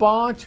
5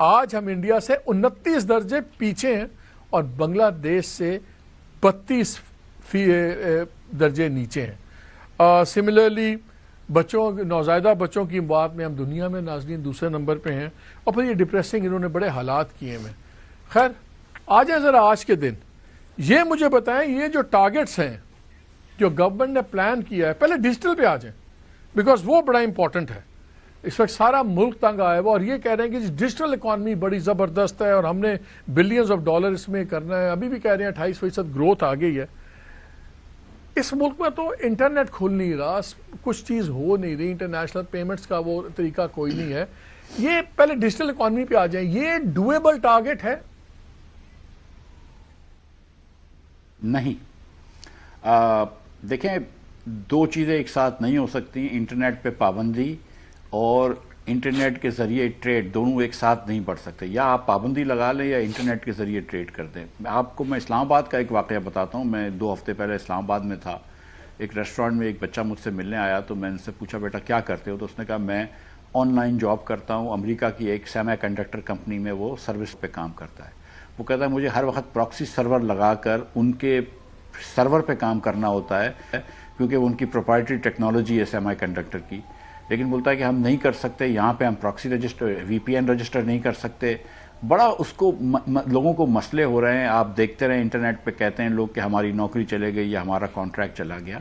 آج ہم انڈیا سے 29 درجے پیچھے ہیں اور بنگلہ دیش سے 32 درجے نیچے ہیں. سملرلی نوزائیدہ بچوں کی بات میں ہم دنیا میں ناظرین دوسرے نمبر پہ ہیں, اور پھر یہ ڈپریسنگ انہوں نے بڑے حالات کیے ہیں. خیر آ جائیں ذرا آج کے دن, یہ مجھے بتائیں یہ جو ٹارگٹس ہیں جو گورنمنٹ نے پلان کیا ہے, پہلے ڈیجیٹل پہ آ جائیں بیکاز وہ بڑا امپورٹنٹ ہے. اس وقت سارا ملک تنگ آیا ہوا اور یہ کہہ رہے ہیں کہ ڈیجیٹل اکانومی بڑی زبردست ہے اور ہم نے بلینز آف ڈالر اس میں کرنا ہے. ابھی بھی کہہ رہے ہیں 28% گروتھ آ گئی ہے. اس ملک میں تو انٹرنیٹ کھل نہیں رہا, کچھ چیز ہو نہیں رہی, انٹرنیشنل پیمنٹس کا وہ طریقہ کوئی نہیں ہے. یہ پہلے ڈیجیٹل اکانومی پہ آ جائیں, یہ ڈویبل ٹارگٹ ہے؟ نہیں. دیکھیں دو چیزیں ایک ساتھ نہیں ہو سکتی. انٹرنیٹ پہ پابندی اور انٹرنیٹ کے ذریعے ٹریڈ دونوں ایک ساتھ نہیں بڑھ سکتے. یا آپ پابندی لگا لیں یا انٹرنیٹ کے ذریعے ٹریڈ کر دیں. آپ کو میں اسلام آباد کا ایک واقعہ بتاتا ہوں. میں 2 ہفتے پہلے اسلام آباد میں تھا. ایک ریسٹورینٹ میں ایک بچہ مجھ سے ملنے آیا تو میں ان سے پوچھا بیٹا کیا کرتے ہو؟ تو اس نے کہا میں آن لائن جاب کرتا ہوں. امریکہ کی ایک سیمی کنڈکٹر کمپنی میں وہ سروس پہ کام کرتا ہے. وہ کہتا ہے مجھے ہر وقت پراکسی سرور لگا کر ان کے سرور پہ کام کرنا ہوتا ہے کیونکہ وہ ان کی پروپرائٹری ٹیکنالوجی ہے سیمی کنڈکٹر کی. لیکن بولتا ہے کہ ہم نہیں کر سکتے, یہاں پہ ہم پراکسی رجسٹر VPN رجسٹر نہیں کر سکتے. بڑا اس کو لوگوں کو مسئلے ہو رہے ہیں. آپ دیکھتے رہیں انٹرنیٹ پہ کہتے ہیں لوگ کہ ہماری نوکری چلے گئی یا ہمارا کانٹریکٹ چلا گیا.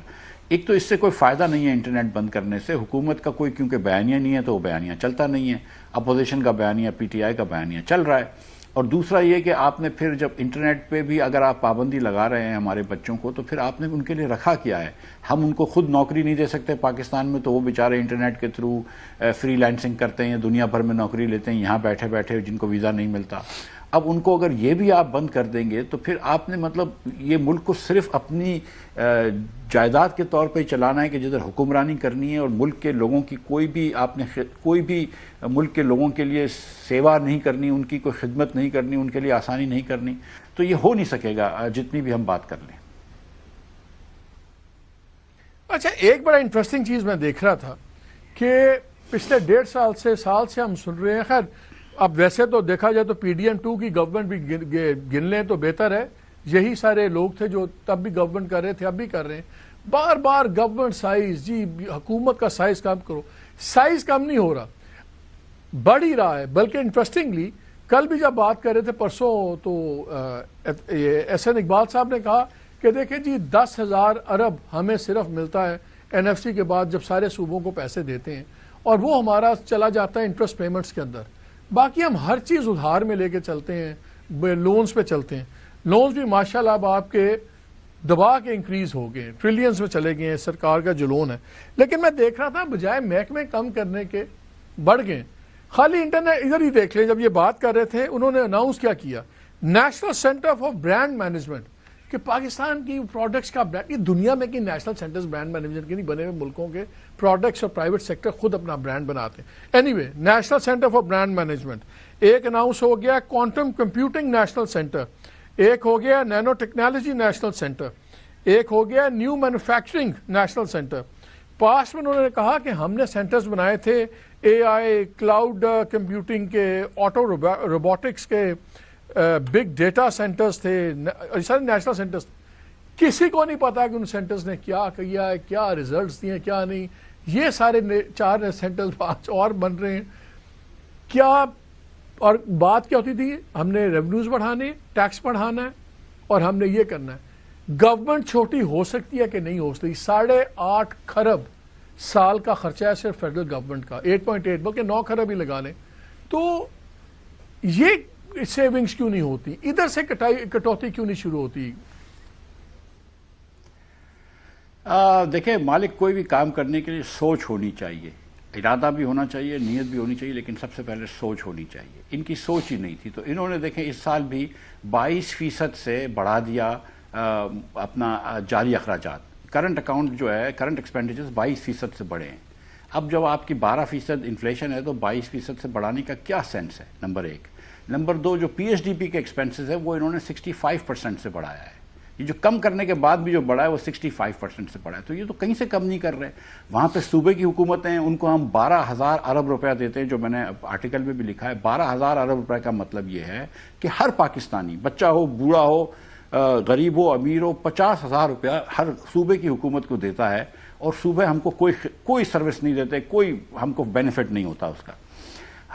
ایک تو اس سے کوئی فائدہ نہیں ہے انٹرنیٹ بند کرنے سے. حکومت کا کوئی کیونکہ بیانیہ نہیں ہے تو وہ بیانیہ چلتا نہیں ہے. اپوزیشن کا بیانیہ, PTI کا بیانیہ چل رہا ہے. اور دوسرا یہ کہ آپ نے پھر جب انٹرنیٹ پہ بھی اگر آپ پابندی لگا رہے ہیں ہمارے بچوں کو تو پھر آپ نے ان کے لیے رکھا کیا ہے؟ ہم ان کو خود نوکری نہیں دے سکتے پاکستان میں, تو وہ بیچارے انٹرنیٹ کے تھرو فری لانسنگ کرتے ہیں, دنیا بھر میں نوکری لیتے ہیں یہاں بیٹھے بیٹھے جن کو ویزا نہیں ملتا. اب ان کو اگر یہ بھی آپ بند کر دیں گے تو پھر آپ نے مطلب یہ ملک کو صرف اپنی جائیداد کے طور پہ چلانا ہے کہ جدھر حکمرانی کرنی ہے اور ملک کے لوگوں کی کوئی بھی ملک کے لوگوں کے لیے سیوا نہیں کرنی, ان کی کوئی خدمت نہیں کرنی, ان کے لیے آسانی نہیں کرنی. تو یہ ہو نہیں سکے گا جتنی بھی ہم بات کر لیں. اچھا ایک بڑا انٹرسٹنگ چیز میں دیکھ رہا تھا کہ پچھلے 1.5 سال سے ہم سن رہے ہیں. خیر اب ویسے تو دیکھا جائے تو PDM2 کی گورنمنٹ بھی گن لیں تو بہتر ہے. یہی سارے لوگ تھے جو تب بھی گورنمنٹ کر رہے تھے, اب بھی کر رہے ہیں. بار بار گورنمنٹ سائز, جی حکومت کا سائز کم کرو. سائز کم نہیں ہو رہا, بڑھ ہی رہا ہے. بلکہ انٹرسٹنگلی کل بھی جب بات کر رہے تھے پرسوں تو SN اقبال صاحب نے کہا کہ دیکھیں جی 10,000 ارب ہمیں صرف ملتا ہے NFC کے بعد جب سارے صوبوں کو پیسے دیتے ہیں, اور وہ ہمارا چلا جاتا ہے انٹرسٹ پیمنٹس کے اندر. باقی ہم ہر چیز ادھار میں لے کے چلتے ہیں, لونز پہ چلتے ہیں. لونز بھی ماشاءاللہ اب آپ کے دبا کے انکریز ہو گئے, ٹریلینز میں چلے گئے ہیں, سرکار کا جو لون ہے. لیکن میں دیکھ رہا تھا بجائے محکمے کم کرنے کے بڑھ گئے. خالی انٹرنیٹ ادھر ہی دیکھ لیں, جب یہ بات کر رہے تھے انہوں نے اناؤنس کیا national centre for brand management, کہ پاکستان کی پروڈکٹس کا برانڈ, یہ دنیا میں کہ نیشنل سینٹرز برانڈ مینجمنٹ کے نہیں بنے ہوئے ملکوں کے پروڈکٹس اور پرائیویٹ سیکٹر خود اپنا برانڈ بناتے ہیں. Any way national centre for brand management ایک اناؤنس ہو گیا, کوانٹم کمپیوٹنگ نیشنل سینٹر ایک ہو گیا, نینو ٹیکنالوجی نیشنل سینٹر ایک ہو گیا, new manufacturing national centre. Past میں انہوں نے کہا کہ ہم نے سینٹرز بنائے تھے AI, کلاؤڈ کمپیوٹنگ کے, آٹو روبوٹکس کے, بگ ڈیٹا سینٹرز تھے, سارے نیشنل سینٹرز. کسی کو نہیں پتا کہ ان سینٹرز نے کیا کیا ہے, کیا ریزلٹس دیے کیا نہیں. یہ سارے 4 سینٹرز 5 اور بن رہے ہیں. کیا اور بات کیا ہوتی تھی, ہم نے ریونیوز بڑھانے, ٹیکس بڑھانا ہے اور ہم نے یہ کرنا ہے. گورنمنٹ چھوٹی ہو سکتی ہے کہ نہیں ہو سکتی. 8.5 کھرب سال کا خرچہ ہے صرف فیڈرل گورنمنٹ کا, 8.8 بلکہ 9 کھرب ہی لگا لیں. تو یہ سیونگز کیوں نہیں ہوتی, ادھر سے کٹوتی کیوں نہیں شروع ہوتی؟ دیکھیں مالک کوئی بھی کام کرنے کے لیے سوچ ہونی چاہیے, ارادہ بھی ہونا چاہیے, نیت بھی ہونی چاہیے, لیکن سب سے پہلے سوچ ہونی چاہیے. ان کی سوچ ہی نہیں تھی. تو انہوں نے دیکھیں اس سال بھی 22% سے بڑھا دیا اپنا جاری اخراجات. کرنٹ اکاؤنٹ جو ہے, کرنٹ ایکسپینڈیچرز 22% سے بڑھے ہیں. اب جب آپ کی 12% انفلیشن ہے تو 22% سے بڑھانے کا کیا سینس ہے؟ نمبر 1. نمبر 2, جو PSDP کے ایکسپینسز ہے وہ انہوں نے 65% سے بڑھایا ہے. یہ جو کم کرنے کے بعد بھی جو بڑھا ہے وہ 65% سے بڑھا ہے. تو یہ تو کہیں سے کم نہیں کر رہے. وہاں پہ صوبے کی حکومتیں ان کو ہم 12,000 ارب روپیہ دیتے ہیں, جو میں نے آرٹیکل میں بھی لکھا ہے. 12,000 ارب روپے کا مطلب یہ ہے کہ ہر پاکستانی, بچہ ہو, بوڑھا ہو, غریب ہو, امیر ہو, 50,000 روپیہ ہر صوبے کی حکومت کو دیتا ہے, اور صوبے ہم کو کوئی سروس نہیں دیتے, کوئی ہم کو بینیفٹ نہیں ہوتا اس کا.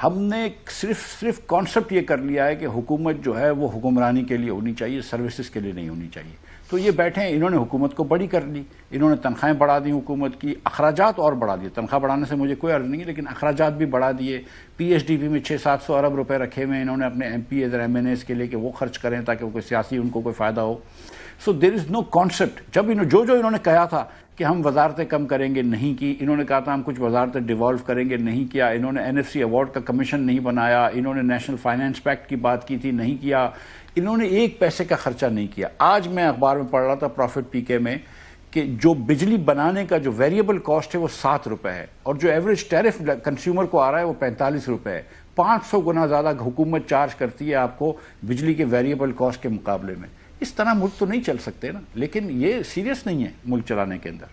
ہم نے صرف کانسیپٹ یہ کر لیا ہے کہ حکومت جو ہے وہ حکمرانی کے لیے ہونی چاہیے, سروسز کے لیے نہیں ہونی چاہیے. تو یہ بیٹھے ہیں, انہوں نے حکومت کو بڑی کر لی, انہوں نے تنخواہیں بڑھا دی حکومت کی, اخراجات اور بڑھا دیے. تنخواہ بڑھانے سے مجھے کوئی عرض نہیں ہے, لیکن اخراجات بھی بڑھا دیے. پی ایچ ڈی پی میں 600-700 ارب روپے رکھے ہوئے انہوں نے اپنے ایم پی ایز اور ایم این ایز کے لیے کہ وہ خرچ کریں تاکہ وہ کوئی سیاسی ان کو کوئی فائدہ ہو. سو دیر از نو کانسیپٹ. جب جو انہوں نے کہا تھا کہ ہم وزارتیں کم کریں گے, نہیں کی. انہوں نے کہا تھا ہم کچھ وزارتیں ڈیوالو کریں گے, نہیں کیا. انہوں نے این ایف سی ایوارڈ کا کمیشن نہیں بنایا. انہوں نے نیشنل فائنانس پیکٹ کی بات کی تھی, نہیں کیا. انہوں نے ایک پیسے کا خرچہ نہیں کیا. آج میں اخبار میں پڑھ رہا تھا پروفٹ پی کے میں کہ جو بجلی بنانے کا جو ویریبل کاسٹ ہے وہ 7 روپے ہے, اور جو ایوریج ٹیرف کنزیومر کو آ رہا ہے وہ 45 روپے ہے. 500 گنا زیادہ حکومت چارج کرتی ہے آپ کو بجلی کے ویریبل کاسٹ کے مقابلے میں. اس طرح ملک تو نہیں چل سکتے نا. لیکن یہ سیریس نہیں ہے ملک چلانے کے اندر.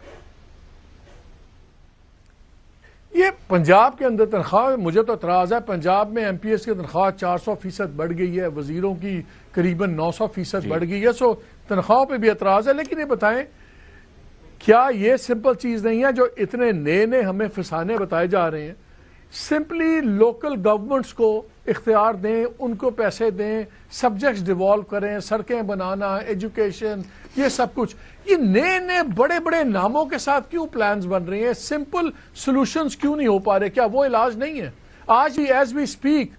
یہ پنجاب کے اندر تنخواہ, مجھے تو اعتراض ہے, پنجاب میں ایم پی ایس کی تنخواہ 400% بڑھ گئی ہے, وزیروں کی قریباً 900% بڑھ گئی ہے. سو تنخواہوں پہ بھی اعتراض ہے. لیکن یہ بتائیں کیا یہ سمپل چیز نہیں ہے جو اتنے نئے ہمیں فسانے بتائے جا رہے ہیں؟ سمپلی لوکل گورنمنٹس کو اختیار دیں, ان کو پیسے دیں, سبجیکٹس ڈیوالو کریں, سڑکیں بنانا, ایجوکیشن, یہ سب کچھ. یہ نئے بڑے بڑے ناموں کے ساتھ کیوں پلانز بن رہے ہیں؟ سمپل سولوشنز کیوں نہیں ہو پا رہے؟ کیا وہ علاج نہیں ہے؟ آج ہی ایز وی اسپیک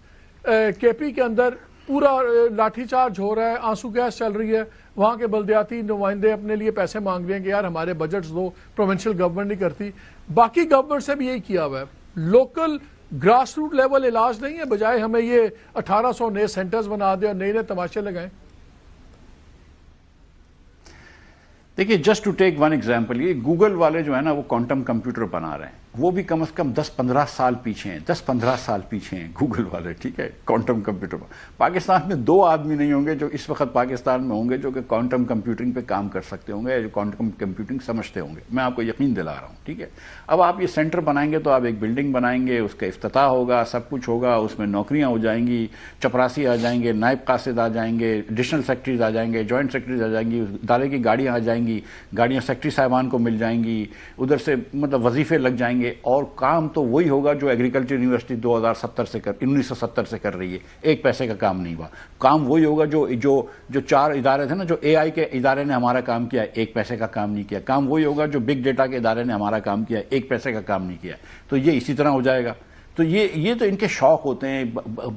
کے پی کے اندر پورا لاٹھی چارج ہو رہا ہے, آنسو گیس چل رہی ہے. وہاں کے بلدیاتی نمائندے اپنے لیے پیسے مانگ رہے ہیں کہ یار ہمارے بجٹس دو, پروونشل گورنمنٹ نہیں کرتی. باقی گورنمنٹ سے بھی یہی کیا ہوا ہے. لوکل گراس روٹ لیول علاج نہیں ہے, بجائے ہمیں یہ 1800 نئے سینٹرز بنا دے اور نئے تماشے لگائیں. دیکھیے, just to take one example, یہ گوگل والے جو ہے نا وہ کوانٹم کمپیوٹر بنا رہے ہیں, وہ بھی کم از کم 10-15 سال پیچھے ہیں. 10-15 سال پیچھے ہیں گوگل والے, ٹھیک ہے, کوانٹم کمپیوٹر پر. پاکستان میں 2 آدمی نہیں ہوں گے جو اس وقت پاکستان میں ہوں گے جو کہ کوانٹم کمپیوٹنگ پہ کام کر سکتے ہوں گے یا جو کوانٹم کمپیوٹنگ سمجھتے ہوں گے. میں آپ کو یقین دلا رہا ہوں, ٹھیک ہے. اب آپ یہ سینٹر بنائیں گے تو آپ ایک بلڈنگ بنائیں گے, اس کا افتتاح ہوگا, سب کچھ ہوگا, اس میں نوکریاں ہو جائیں گی, چپراسی آ جائیں گے, نائب قاصد آ جائیں گے, ایڈیشنل سیکرٹریز آ جائیں گے, جوائنٹ سیکرٹریز آ جائیں گی, ادارے کی گاڑیاں آ جائیں گی, گاڑیاں سیکرٹری صاحبان کو مل جائیں گی, ادھر سے مطلب وظیفے لگ جائیں گے, اور کام تو وہی ہوگا جو ایگریکلچر یونیورسٹی 1970 سے کر رہی ہے. ایک پیسے کا کام نہیں ہوا. کام وہی ہوگا جو 4 ادارے تھے نا, جو اے آئی کے ادارے نے ہمارا کام کیا, ایک پیسے کا کام نہیں کیا. کام وہی ہوگا جو بگ ڈیٹا کے ادارے نے ہمارا کام کیا, ایک پیسے کا کام نہیں کیا. تو یہ اسی طرح ہو جائے گا. تو یہ تو ان کے شوق ہوتے ہیں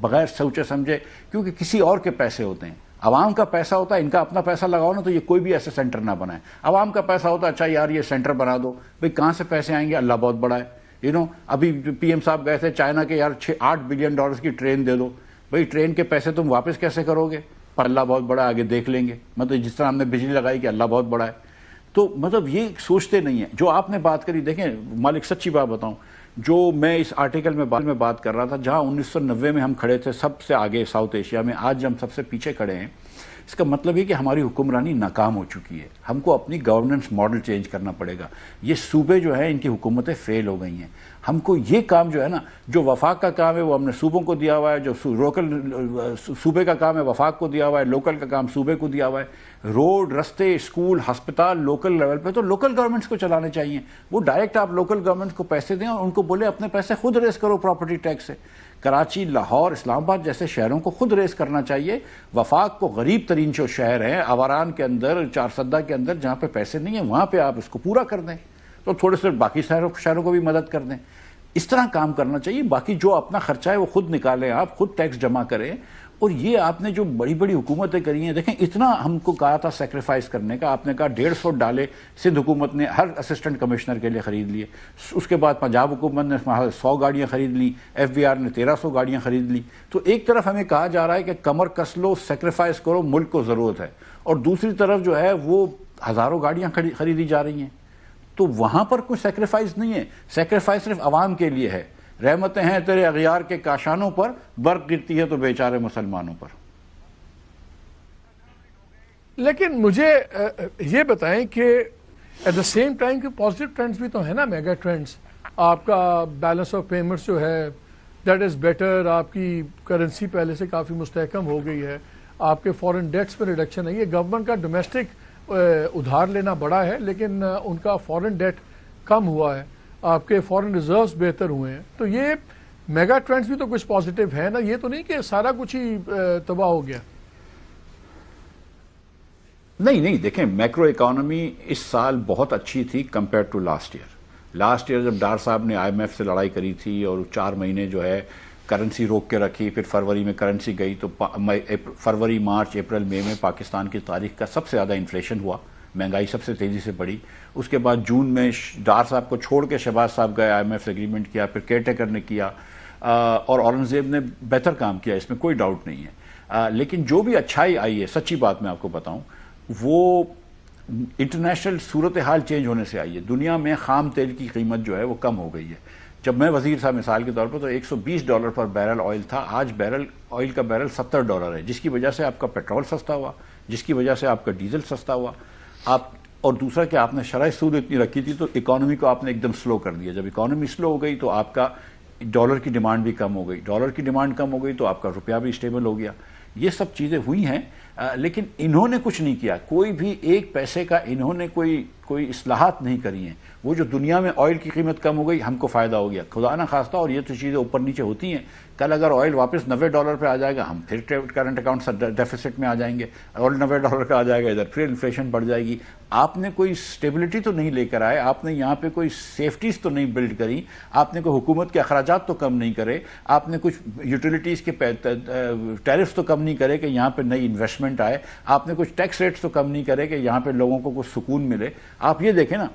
بغیر سوچے سمجھے, کیونکہ کسی اور کے پیسے ہوتے ہیں. عوام کا پیسا ہوتا ہے, ان کا اپنا پیسہ لگاؤ نا, تو یہ کوئی بھی ایسے سینٹر نہ بنائے. عوام کا پیسہ ہوتا ہے, اچھا یار یہ سینٹر بنا دو, بھئی کہاں سے پیسے آئیں گے؟ اللہ بہت بڑا ہے. ابھی پی ایم صاحب گئے تھے چائنا کے, یار 8 بلین ڈالرز کی ٹرین دے دو. بھئی ٹرین کے پیسے تم واپس کیسے کرو گے؟ پر اللہ بہت بڑا ہے, آگے دیکھ لیں گے. مطلب جس طرح ہم نے بجلی لگائی کہ اللہ بہت بڑا ہے. تو مطلب یہ سوچتے نہیں ہیں. جو آپ نے بات کری, دیکھیں مالک سچی بات بتاؤں, جو میں اس آرٹیکل میں بات کر رہا تھا, جہاں 1990 میں ہم کھڑے تھے سب سے آگے ساؤتھ ایشیا میں, آج ہم سب سے پیچھے کھڑے ہیں. اس کا مطلب یہ کہ ہماری حکمرانی ناکام ہو چکی ہے. ہم کو اپنی گورننس ماڈل چینج کرنا پڑے گا. یہ صوبے جو ہیں ان کی حکومتیں فیل ہو گئی ہیں. ہم کو یہ کام جو ہے نا, جو وفاق کا کام ہے وہ ہم نے صوبوں کو دیا ہوا ہے, جو صوبے کا کام ہے وفاق کو دیا ہوا ہے, لوکل کا کام صوبے کو دیا ہوا ہے. روڈ, رستے, اسکول, ہسپتال لوکل لیول پہ تو لوکل گورنمنٹس کو چلانے چاہیے. وہ ڈائریکٹ آپ لوکل گورنمنٹس کو پیسے دیں اور ان کو بولے اپنے پیسے خود ریز کرو پراپرٹی ٹیکس سے. کراچی, لاہور, اسلام آباد جیسے شہروں کو خود ریز کرنا چاہیے. وفاق کو غریب ترین جو شہر ہیں, آواران کے اندر, چارسدہ کے اندر, جہاں پہ پیسے نہیں ہیں وہاں پہ آپ اس کو پورا کر دیں, تو تھوڑے سے باقی شہروں کو بھی مدد کر دیں. اس طرح کام کرنا چاہیے. باقی جو اپنا خرچہ ہے وہ خود نکالیں, آپ خود ٹیکس جمع کریں. اور یہ آپ نے جو بڑی بڑی حکومتیں کری ہیں, دیکھیں اتنا ہم کو کہا تھا سیکریفائز کرنے کا, آپ نے کہا 150 ڈالے سندھ حکومت نے ہر اسسٹنٹ کمشنر کے لیے خرید لیے. اس کے بعد پنجاب حکومت نے 100 گاڑیاں خرید لیں, ایف بی آر نے 1300 گاڑیاں خرید لیں. تو ایک طرف ہمیں کہا جا رہا ہے کہ کمر کس لو, سیکریفائز کرو, ملک کو ضرورت ہے, اور دوسری طرف جو ہے وہ ہزاروں گاڑیاں خریدی جا رہی ہیں. تو وہاں پر کوئی سیکریفائز نہیں ہے. سیکریفائز صرف عوام کے لیے ہے. رحمتیں ہیں تیرے اغیار کے کاشانوں پر, برق گرتی ہے تو بیچارے مسلمانوں پر. لیکن مجھے یہ بتائیں کہ ایٹ دا سیم ٹائم کہ پازیٹیو ٹرینڈز بھی تو ہیں نا، میگا ٹرینڈز. آپ کا بیلنس آف پیمنٹس جو ہے دیٹ از بیٹر، آپ کی کرنسی پہلے سے کافی مستحکم ہو گئی ہے، آپ کے فورن ڈیٹس میں ریڈکشن ہے. یہ گورنمنٹ کا ڈومیسٹک ادھار لینا بڑا ہے لیکن ان کا فورن ڈیٹ کم ہوا ہے، آپ کے فورن ریزروز بہتر ہوئے ہیں. تو یہ میگا ٹرینڈز بھی تو کچھ پازیٹیو ہے نا، یہ تو نہیں کہ سارا کچھ ہی تباہ ہو گیا. نہیں دیکھیں، میکرو اکانومی اس سال بہت اچھی تھی کمپیئر ٹو لاسٹ ایئر جب ڈار صاحب نے آئی ایم ایف سے لڑائی کری تھی اور 4 مہینے جو ہے کرنسی روک کے رکھی، پھر فروری میں کرنسی گئی تو فروری مارچ اپریل مئی میں پاکستان کی تاریخ کا سب سے زیادہ انفلیشن ہوا، مہنگائی سب سے تیزی سے بڑھی. اس کے بعد جون میں ڈار صاحب کو چھوڑ کے شہباز صاحب گئے، آئی ایم ایف سے اگریمنٹ کیا، پھر کیئر ٹیکر نے کیا اور اورنگزیب نے بہتر کام کیا، اس میں کوئی ڈاؤٹ نہیں ہے. لیکن جو بھی اچھائی آئی ہے، سچی بات میں آپ کو بتاؤں، وہ انٹرنیشنل صورتحال چینج ہونے سے آئی ہے. دنیا میں خام تیل کی قیمت جو ہے وہ کم ہو گئی ہے. جب میں وزیر صاحب مثال کے طور پر تو $120 پر بیرل آئل تھا، آج آئل کا بیرل $70 ہے، جس کی وجہ سے آپ کا پیٹرول سستا ہوا، جس کی وجہ سے آپ کا ڈیزل سستا ہوا. اور دوسرا کہ آپ نے شرح سود اتنی رکھی تھی تو اکانومی کو آپ نے ایک دم سلو کر دیا. جب اکانومی سلو ہو گئی تو آپ کا ڈالر کی ڈیمانڈ بھی کم ہو گئی، ڈالر کی ڈیمانڈ کم ہو گئی تو آپ کا روپیہ بھی اسٹیبل ہو گیا. یہ سب چیزیں ہوئی ہیں لیکن انہوں نے کچھ نہیں کیا، کوئی بھی ایک پیسے کا انہوں نے کوئی اصلاحات نہیں کری ہیں. وہ جو دنیا میں آئل کی قیمت کم ہو گئی، ہم کو فائدہ ہو گیا، خدا نہ خواستہ. اور یہ تو چیزیں اوپر نیچے ہوتی ہیں. کل اگر آئل واپس $90 پہ آ جائے گا، ہم پھر کرنٹ اکاؤنٹ ڈیفیسٹ میں آ جائیں گے، اور $90 کا آ جائے گا ادھر، پھر انفلیشن بڑھ جائے گی. آپ نے کوئی اسٹیبلٹی تو نہیں لے کر آئے، آپ نے یہاں پہ کوئی سیفٹیز تو نہیں بلڈ کری، آپ نے کوئی حکومت کے اخراجات تو کم نہیں کرے، آپ نے کچھ یوٹیلیٹیز کے ٹیرفز تو کم نہیں کرے کہ یہاں پہ نئی انویسٹمنٹ آئے، آپ نے کچھ ٹیکس ریٹس تو کم نہیں کرے کہ یہاں پہ لوگوں کو کچھ سکون ملے. آپ یہ دیکھیں نا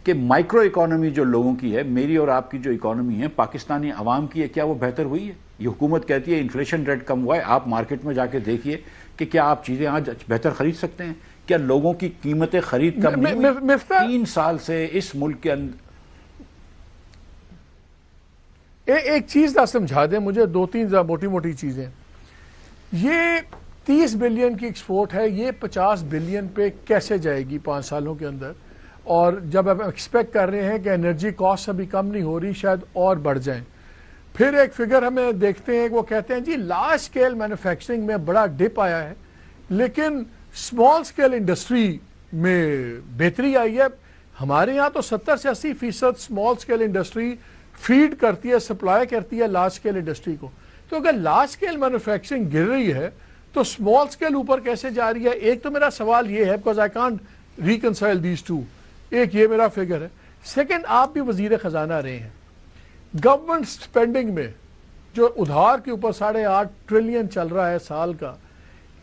کہ مائکرو اکانومی جو لوگوں کی ہے، میری اور آپ کی جو اکانومی ہے، پاکستانی عوام کی ہے، کیا وہ بہتر ہوئی ہے؟ یہ حکومت کہتی ہے انفلیشن ریٹ کم ہوا ہے، آپ مارکیٹ میں جا کے دیکھیے کہ کیا آپ چیزیں آج بہتر خرید سکتے ہیں؟ کیا لوگوں کی قیمتیں خرید کم نہیں ہوئی؟ 3 سال سے اس ملک کے اندر ایک چیز نہ سمجھا دیں مجھے، 2-3 موٹی چیزیں. یہ 30 بلین کی ایکسپورٹ ہے، یہ 50 بلین پہ کیسے جائے گی 5 سالوں کے اندر؟ اور جب آپ ایکسپیکٹ کر رہے ہیں کہ انرجی کاسٹ ابھی کم نہیں ہو رہی، شاید اور بڑھ جائیں. پھر ایک فگر ہمیں دیکھتے ہیں، وہ کہتے ہیں جی لارج سکیل مینوفیکچرنگ میں بڑا ڈپ آیا ہے لیکن اسمال سکیل انڈسٹری میں بہتری آئی ہے. ہمارے یہاں تو 70 سے 80% اسمال سکیل انڈسٹری فیڈ کرتی ہے، سپلائی کرتی ہے لارج سکیل انڈسٹری کو. تو اگر لارج سکیل مینوفیکچرنگ گر رہی ہے تو اسمال سکیل اوپر کیسے جا رہی ہے؟ ایک تو میرا سوال یہ ہے، because I can't reconcile these two. ایک یہ میرا فگر ہے. سیکنڈ، آپ بھی وزیر خزانہ رہے ہیں، گورنمنٹ سپینڈنگ میں جو ادھار کے اوپر 8.5 ٹریلین چل رہا ہے سال کا،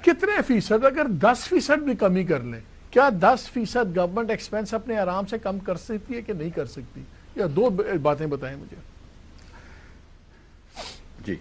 کتنے فیصد، اگر 10% بھی کمی کر لیں، کیا 10% گورنمنٹ ایکسپینس اپنے آرام سے کم کر سکتی ہے کہ نہیں کر سکتی؟ یا 2 باتیں بتائیں مجھے. جی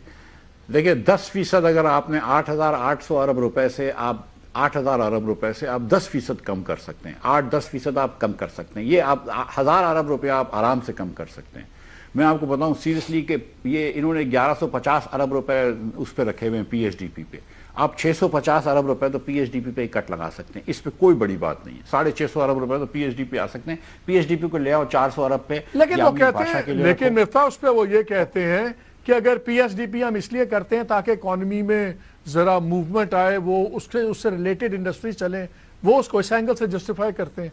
دیکھیں، 10% اگر آپ نے 8,800 ارب روپے سے آپ 8,000 ارب روپے سے آپ 10% کم کر سکتے ہیں، 8-10% آپ کم کر سکتے ہیں. یہ آپ 1,000 ارب روپے آپ آرام سے کم کر سکتے ہیں. میں آپ کو بتاؤں سیریسلی کہ یہ انہوں نے 1,150 ارب روپے اس پہ رکھے ہوئے ہیں پی ایچ ڈی پی پہ. آپ 650 ارب روپے تو پی ایچ ڈی پی پہ کٹ لگا سکتے ہیں، اس پہ کوئی بڑی بات نہیں ہے. 650 ارب روپے تو پی ایچ ڈی پی آ سکتے ہیں. پی ایچ ڈی پی کو لے آؤ 400 ارب پہ. لیکن وہ کہتے ہیں، لیکن مفتاح اس پہ وہ یہ کہتے ہیں کہ اگر پی ایچ ڈی پی ہم اس لیے کرتے ہیں تاکہ اکانومی میں ذرا موومنٹ آئے، وہ اس سے ریلیٹڈ انڈسٹری چلیں، وہ اس کو اس اینگل سے جسٹیفائی کرتے ہیں.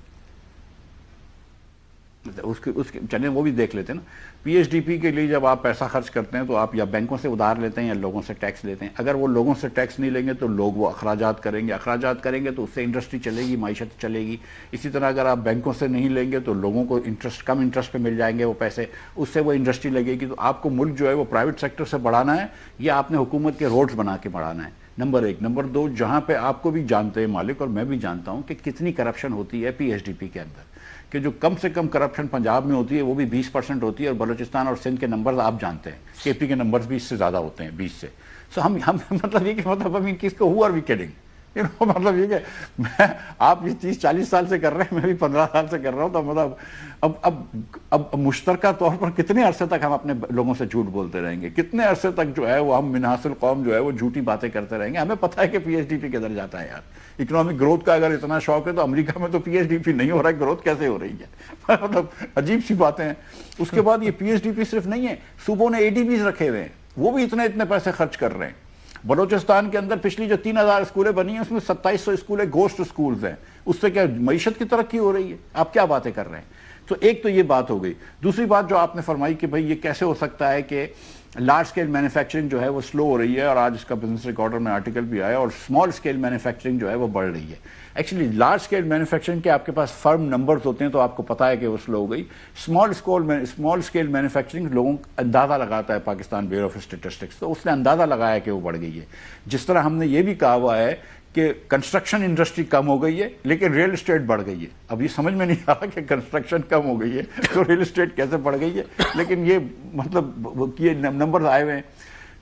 اس کے چلیں وہ بھی دیکھ لیتے ہیں نا. پی ایچ ڈی پی کے لیے جب آپ پیسہ خرچ کرتے ہیں تو آپ یا بینکوں سے ادھار لیتے ہیں یا لوگوں سے ٹیکس لیتے ہیں. اگر وہ لوگوں سے ٹیکس نہیں لیں گے تو لوگ وہ اخراجات کریں گے، اخراجات کریں گے تو اس سے انڈسٹری چلے گی، معیشت چلے گی. اسی طرح اگر آپ بینکوں سے نہیں لیں گے تو لوگوں کو کم انٹرسٹ پہ مل جائیں گے وہ پیسے، اس سے وہ انڈسٹری لگے گی. تو آپ کو ملک جو ہے وہ پرائیویٹ سیکٹر سے بڑھانا ہے یا آپ نے حکومت کے روڈز بنا کے بڑھانا ہے؟ نمبر 1. نمبر 2، جہاں پہ آپ کو بھی جانتے ہیں مالک اور میں بھی جانتا ہوں کہ کتنی کرپشن ہوتی ہے پی ایچ ڈی پی کے اندر، کہ جو کم سے کم کرپشن پنجاب میں ہوتی ہے وہ بھی 20% ہوتی ہے، اور بلوچستان اور سندھ کے نمبرز آپ جانتے ہیں، کے پی کے نمبرز بھی اس سے زیادہ ہوتے ہیں 20 سے. سو ہم مطلب یہ کہ مطلب کس کو ہو آر وی کیڈنگ؟ مطلب یہ کہ آپ یہ 30-40 سال سے کر رہے ہیں، میں بھی 15 سال سے کر رہا ہوں، تو مطلب اب مشترکہ طور پر کتنے عرصے تک ہم اپنے لوگوں سے جھوٹ بولتے رہیں گے، کتنے عرصے تک جو ہے وہ ہم منحاص القوم جو ہے وہ جھوٹی باتیں کرتے رہیں گے. ہمیں پتہ ہے کہ پی ایس ڈی پی کدھر جاتا ہے یار. اکنامک گروتھ کا اگر اتنا شوق ہے تو امریکہ میں تو پی ایس ڈی پی نہیں ہو رہا ہے، گروتھ کیسے ہو رہی ہے؟ مطلب عجیب سی باتیں ہیں. اس کے بعد یہ پی ایس ڈی پی صرف نہیں ہے، صوبوں نے اے ڈی پیز رکھے ہوئے ہیں، وہ بھی اتنے پیسے خرچ کر رہے ہیں. بلوچستان کے اندر پچھلی جو 3000 اسکولیں بنی ہیں اس میں 2700 اسکولیں گوسٹ اسکولز ہیں. اس سے کیا معیشت کی ترقی ہو رہی ہے؟ آپ کیا باتیں کر رہے ہیں؟ تو ایک تو یہ بات ہو گئی. دوسری بات جو آپ نے فرمائی کہ بھئی یہ کیسے ہو سکتا ہے کہ لارج سکیل مینوفیکچرنگ جو ہے وہ سلو ہو رہی ہے، اور آج اس کا بزنس ریکارڈر میں آرٹیکل بھی آیا، اور سمال سکیل مینوفیکچرنگ جو ہے وہ بڑھ رہی ہے. ایکچولی لارج سکیل مینوفیکچرنگ کے آپ کے پاس فرم نمبرز ہوتے ہیں تو آپ کو پتا ہے کہ وہ سلو ہو گئی. سمال سکیل مینوفیکچرنگ لوگوں کا اندازہ لگاتا ہے پاکستان بیورو آف اسٹیٹسٹکس، تو اس نے اندازہ لگایا کہ وہ بڑھ گئی ہے. جس طرح ہم نے یہ بھی کہا ہوا ہے کہ کنسٹرکشن انڈسٹری کم ہو گئی ہے لیکن ریل اسٹیٹ بڑھ گئی ہے. اب یہ سمجھ میں نہیں آ رہا کہ کنسٹرکشن کم ہو گئی ہے تو ریل اسٹیٹ کیسے بڑھ گئی ہے، لیکن یہ مطلب یہ نمبر آئے ہوئے ہیں.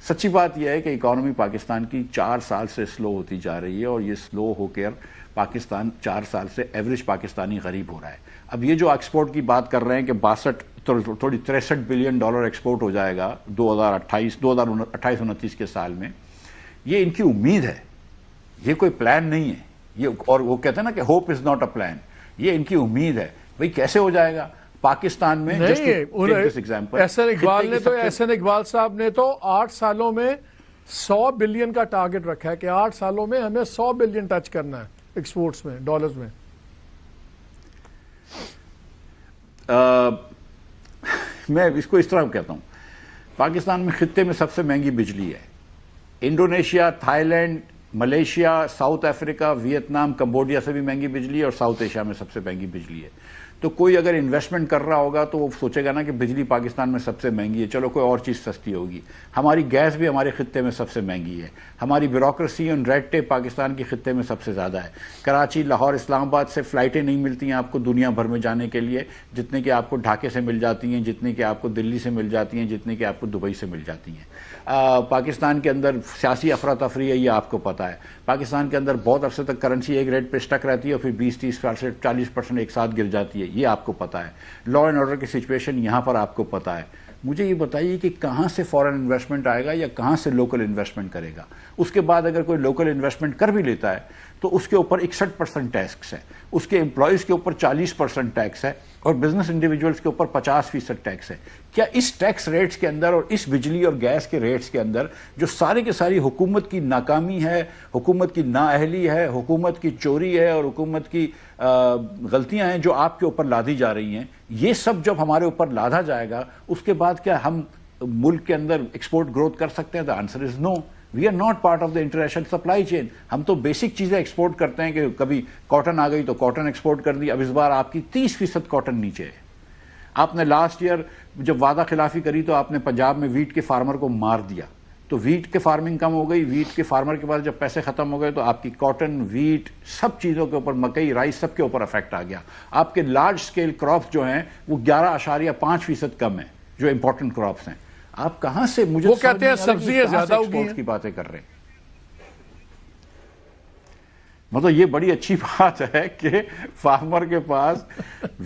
سچی بات یہ ہے کہ اکانومی پاکستان کی 4 سال سے سلو ہوتی جا رہی ہے، اور یہ سلو ہو کر پاکستان 4 سال سے ایوریج پاکستانی غریب ہو رہا ہے. اب یہ جو ایکسپورٹ کی بات کر رہے ہیں کہ 63 بلین ڈالر ایکسپورٹ ہو جائے گا 2028-29 کے سال میں، یہ ان کی امید ہے، یہ کوئی پلان نہیں ہے. یہ اور وہ کہتے ہیں نا کہ hope is not a plan, یہ ان کی امید ہے. بھئی کیسے ہو جائے گا پاکستان میں؟ احسن اقبال صاحب نے تو 8 سالوں میں 100 بلین کا ٹارگٹ رکھا ہے کہ 8 سالوں میں ہمیں 100 بلین ٹچ کرنا ہے ایکسپورٹس میں، ڈالرز میں. میں اس کو اس طرح کہتا ہوں، پاکستان میں خطے میں سب سے مہنگی بجلی ہے. Indonesia, Thailand, Malaysia, South Africa, Vietnam, Cambodia سے بھی مہنگی بجلی ہے، اور ساؤتھ ایشیا میں سب سے مہنگی بجلی ہے. تو کوئی اگر انویسٹمنٹ کر رہا ہوگا تو وہ سوچے گا نا کہ بجلی پاکستان میں سب سے مہنگی ہے، چلو کوئی اور چیز سستی ہوگی. ہماری گیس بھی ہمارے خطے میں سب سے مہنگی ہے. ہماری بیوروکریسی اور ریڈ ٹیپ پاکستان کے خطے میں سب سے زیادہ ہے. کراچی، لاہور، اسلام آباد سے فلائٹیں نہیں ملتی ہیں آپ کو دنیا بھر میں جانے کے لیے، جتنے کہ آپ کو ڈھاکے سے مل جاتی ہیں، جتنے کہ آپ کو دلی سے مل جاتی ہیں، جتنے کہ آپ کو دبئی سے مل جاتی ہیں. پاکستان کے اندر سیاسی افراتفری ہے، یہ آپ کو پتہ ہے. پاکستان کے اندر بہت عرصے تک کرنسی ایک ریٹ پہ اسٹک رہتی ہے اور پھر 20-30% 40% ایک ساتھ گر جاتی ہے، یہ آپ کو پتہ ہے. لا اینڈ آرڈر کی سچویشن یہاں پر آپ کو پتہ ہے. مجھے یہ بتائیے کہ کہاں سے فورن انویسٹمنٹ آئے گا یا کہاں سے لوکل انویسٹمنٹ کرے گا؟ اس کے بعد اگر کوئی لوکل انویسٹمنٹ کر بھی لیتا ہے تو اس کے اوپر 61% ٹیکس ہے، اس کے امپلائیز کے اوپر 40% ٹیکس ہے، اور بزنس انڈیویجولز کے اوپر 50% ٹیکس ہے. کیا اس ٹیکس ریٹس کے اندر اور اس بجلی اور گیس کے ریٹس کے اندر جو سارے کے ساری حکومت کی ناکامی ہے، حکومت کی نااہلی ہے، حکومت کی چوری ہے اور حکومت کی غلطیاں ہیں جو آپ کے اوپر لادی جا رہی ہیں، یہ سب جب ہمارے اوپر لادا جائے گا اس کے بعد کیا ہم ملک کے اندر ایکسپورٹ گروتھ کر سکتے ہیں؟ The answer is no. We are not part of the international supply chain. ہم تو بیسک چیزیں ایکسپورٹ کرتے ہیں کہ کبھی کاٹن آ گئی تو کاٹن ایکسپورٹ کر دی. اب اس بار آپ کی 30% کاٹن نیچے ہے. آپ نے لاسٹ ایئر جب وعدہ خلافی کری تو آپ نے پنجاب میں ویٹ کے فارمر کو مار دیا، تو ویٹ کے فارمنگ کم ہو گئی. ویٹ کے فارمر کے پاس جب پیسے ختم ہو گئے تو آپ کی کاٹن، ویٹ، سب چیزوں کے اوپر، مکئی، رائس، سب کے اوپر افیکٹ آ گیا. آپ کے لارج سکیل کراپس جو ہیں وہ 11.5% کم ہیں جو امپورٹنٹ کراپس ہیں. آپ کہاں سے، مجھے وہ کہتے ہیں سبزیاں زیادہ ہوگی کی باتیں کر رہے ہیں؟ مطلب یہ بڑی اچھی بات ہے کہ فارمر کے پاس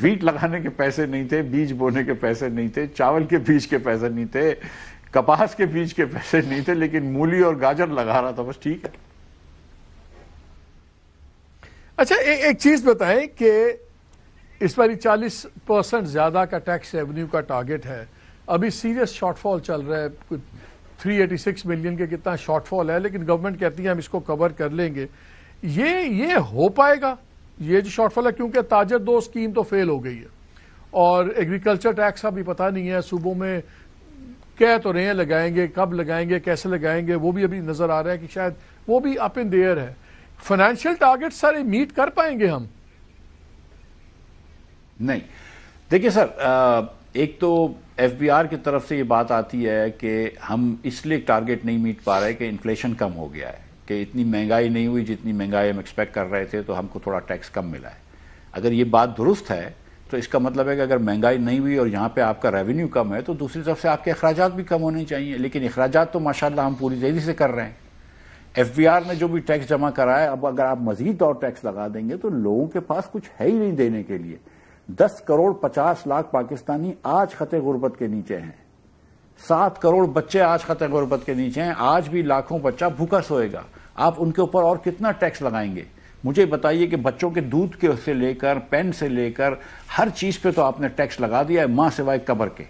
ویٹ لگانے کے پیسے نہیں تھے، بیج بونے کے پیسے نہیں تھے، چاول کے بیج کے پیسے نہیں تھے، کپاس کے بیج کے پیسے نہیں تھے، لیکن مولی اور گاجر لگا رہا تھا. بس ٹھیک ہے. اچھا ایک چیز بتائیں کہ اس باری 40% زیادہ کا ٹیکس ریونیو کا ٹارگٹ ہے. ابھی سیریس شارٹ فال چل رہا ہے، 386 ملین کے کتنا شارٹ فال ہے، لیکن گورنمنٹ کہتی ہے ہم اس کو کور کر لیں گے. یہ ہو پائے گا یہ جو شارٹ فال ہے؟ کیونکہ تاجر 2 اسکیم تو فیل ہو گئی ہے، اور ایگریکلچر ٹیکس ابھی پتہ نہیں ہے صوبوں میں، کہہ تو رہے ہیں لگائیں گے، کب لگائیں گے، کیسے لگائیں گے، وہ بھی ابھی نظر آ رہا ہے کہ شاید وہ بھی اپ ان دی ایئر ہے. فائنینشیل ٹارگٹ سارے میٹ کر پائیں گے ہم؟ نہیں. دیکھیے سر، ایک تو ایف بی آر کی طرف سے یہ بات آتی ہے کہ ہم اس لیے ٹارگٹ نہیں میٹ پا رہے کہ انفلیشن کم ہو گیا ہے، کہ اتنی مہنگائی نہیں ہوئی جتنی مہنگائی ہم ایکسپیکٹ کر رہے تھے، تو ہم کو تھوڑا ٹیکس کم ملا ہے. اگر یہ بات درست ہے تو اس کا مطلب ہے کہ اگر مہنگائی نہیں ہوئی اور یہاں پہ آپ کا ریونیو کم ہے تو دوسری طرف سے آپ کے اخراجات بھی کم ہونے چاہیے. لیکن اخراجات تو ماشاءاللہ ہم پوری تیزی سے کر رہے ہیں. FBR نے جو بھی ٹیکس جمع کرا ہے، اب اگر آپ مزید اور ٹیکس لگا دیں گے تو لوگوں کے پاس کچھ ہے ہی نہیں دینے کے لیے۔ 10 کروڑ 50 لاکھ پاکستانی آج خطے غربت کے نیچے ہیں، 7 کروڑ بچے آج خطے غربت کے نیچے ہیں، آج بھی لاکھوں بچہ بھوکا سوئے گا۔ آپ ان کے اوپر اور کتنا ٹیکس لگائیں گے؟ مجھے بتائیے کہ بچوں کے دودھ کے سے لے کر پین سے لے کر ہر چیز پہ تو آپ نے ٹیکس لگا دیا ہے، ماں سوائے قبر کے۔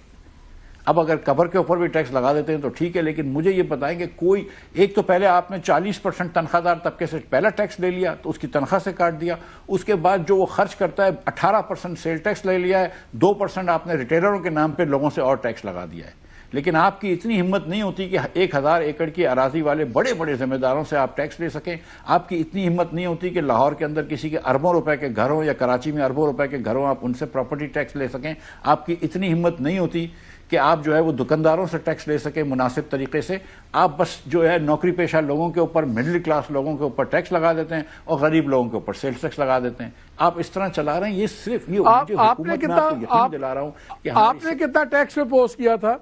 اب اگر قبر کے اوپر بھی ٹیکس لگا دیتے ہیں تو ٹھیک ہے، لیکن مجھے یہ بتائیں کہ کوئی ایک تو پہلے آپ نے 40% تنخواہ دار طبقے سے پہلا ٹیکس لے لیا تو اس کی تنخواہ سے کاٹ دیا، اس کے بعد جو وہ خرچ کرتا ہے 18% سیل ٹیکس لے لیا ہے، 2% آپ نے ریٹیلروں کے نام پہ لوگوں سے اور ٹیکس لگا دیا ہے۔ لیکن آپ کی اتنی ہمت نہیں ہوتی کہ 1000 ایکڑ کی اراضی والے بڑے بڑے ذمہ داروں سے آپ ٹیکس لے سکیں، آپ کی اتنی ہمت نہیں ہوتی کہ لاہور کے اندر کسی کے اربوں روپے کے گھر ہوں یا کراچی میں اربوں روپے کے گھر ہوں آپ ان سے پراپرٹی ٹیکس لے سکیں، آپ کی اتنی ہمت نہیں ہوتی کہ آپ جو ہے وہ دکانداروں سے ٹیکس لے سکیں مناسب طریقے سے، آپ بس جو ہے نوکری پیشہ لوگوں کے اوپر، مڈل کلاس لوگوں کے اوپر ٹیکس لگا دیتے ہیں اور غریب لوگوں کے اوپر سیلز ٹیکس لگا دیتے ہیں۔ آپ اس طرح چلا رہے ہیں، یہ صرف یہ حکومت میں آپ کو یقین دلا رہا ہوں کہ آپ نے کتنا ٹیکس پہ پوز کیا تھا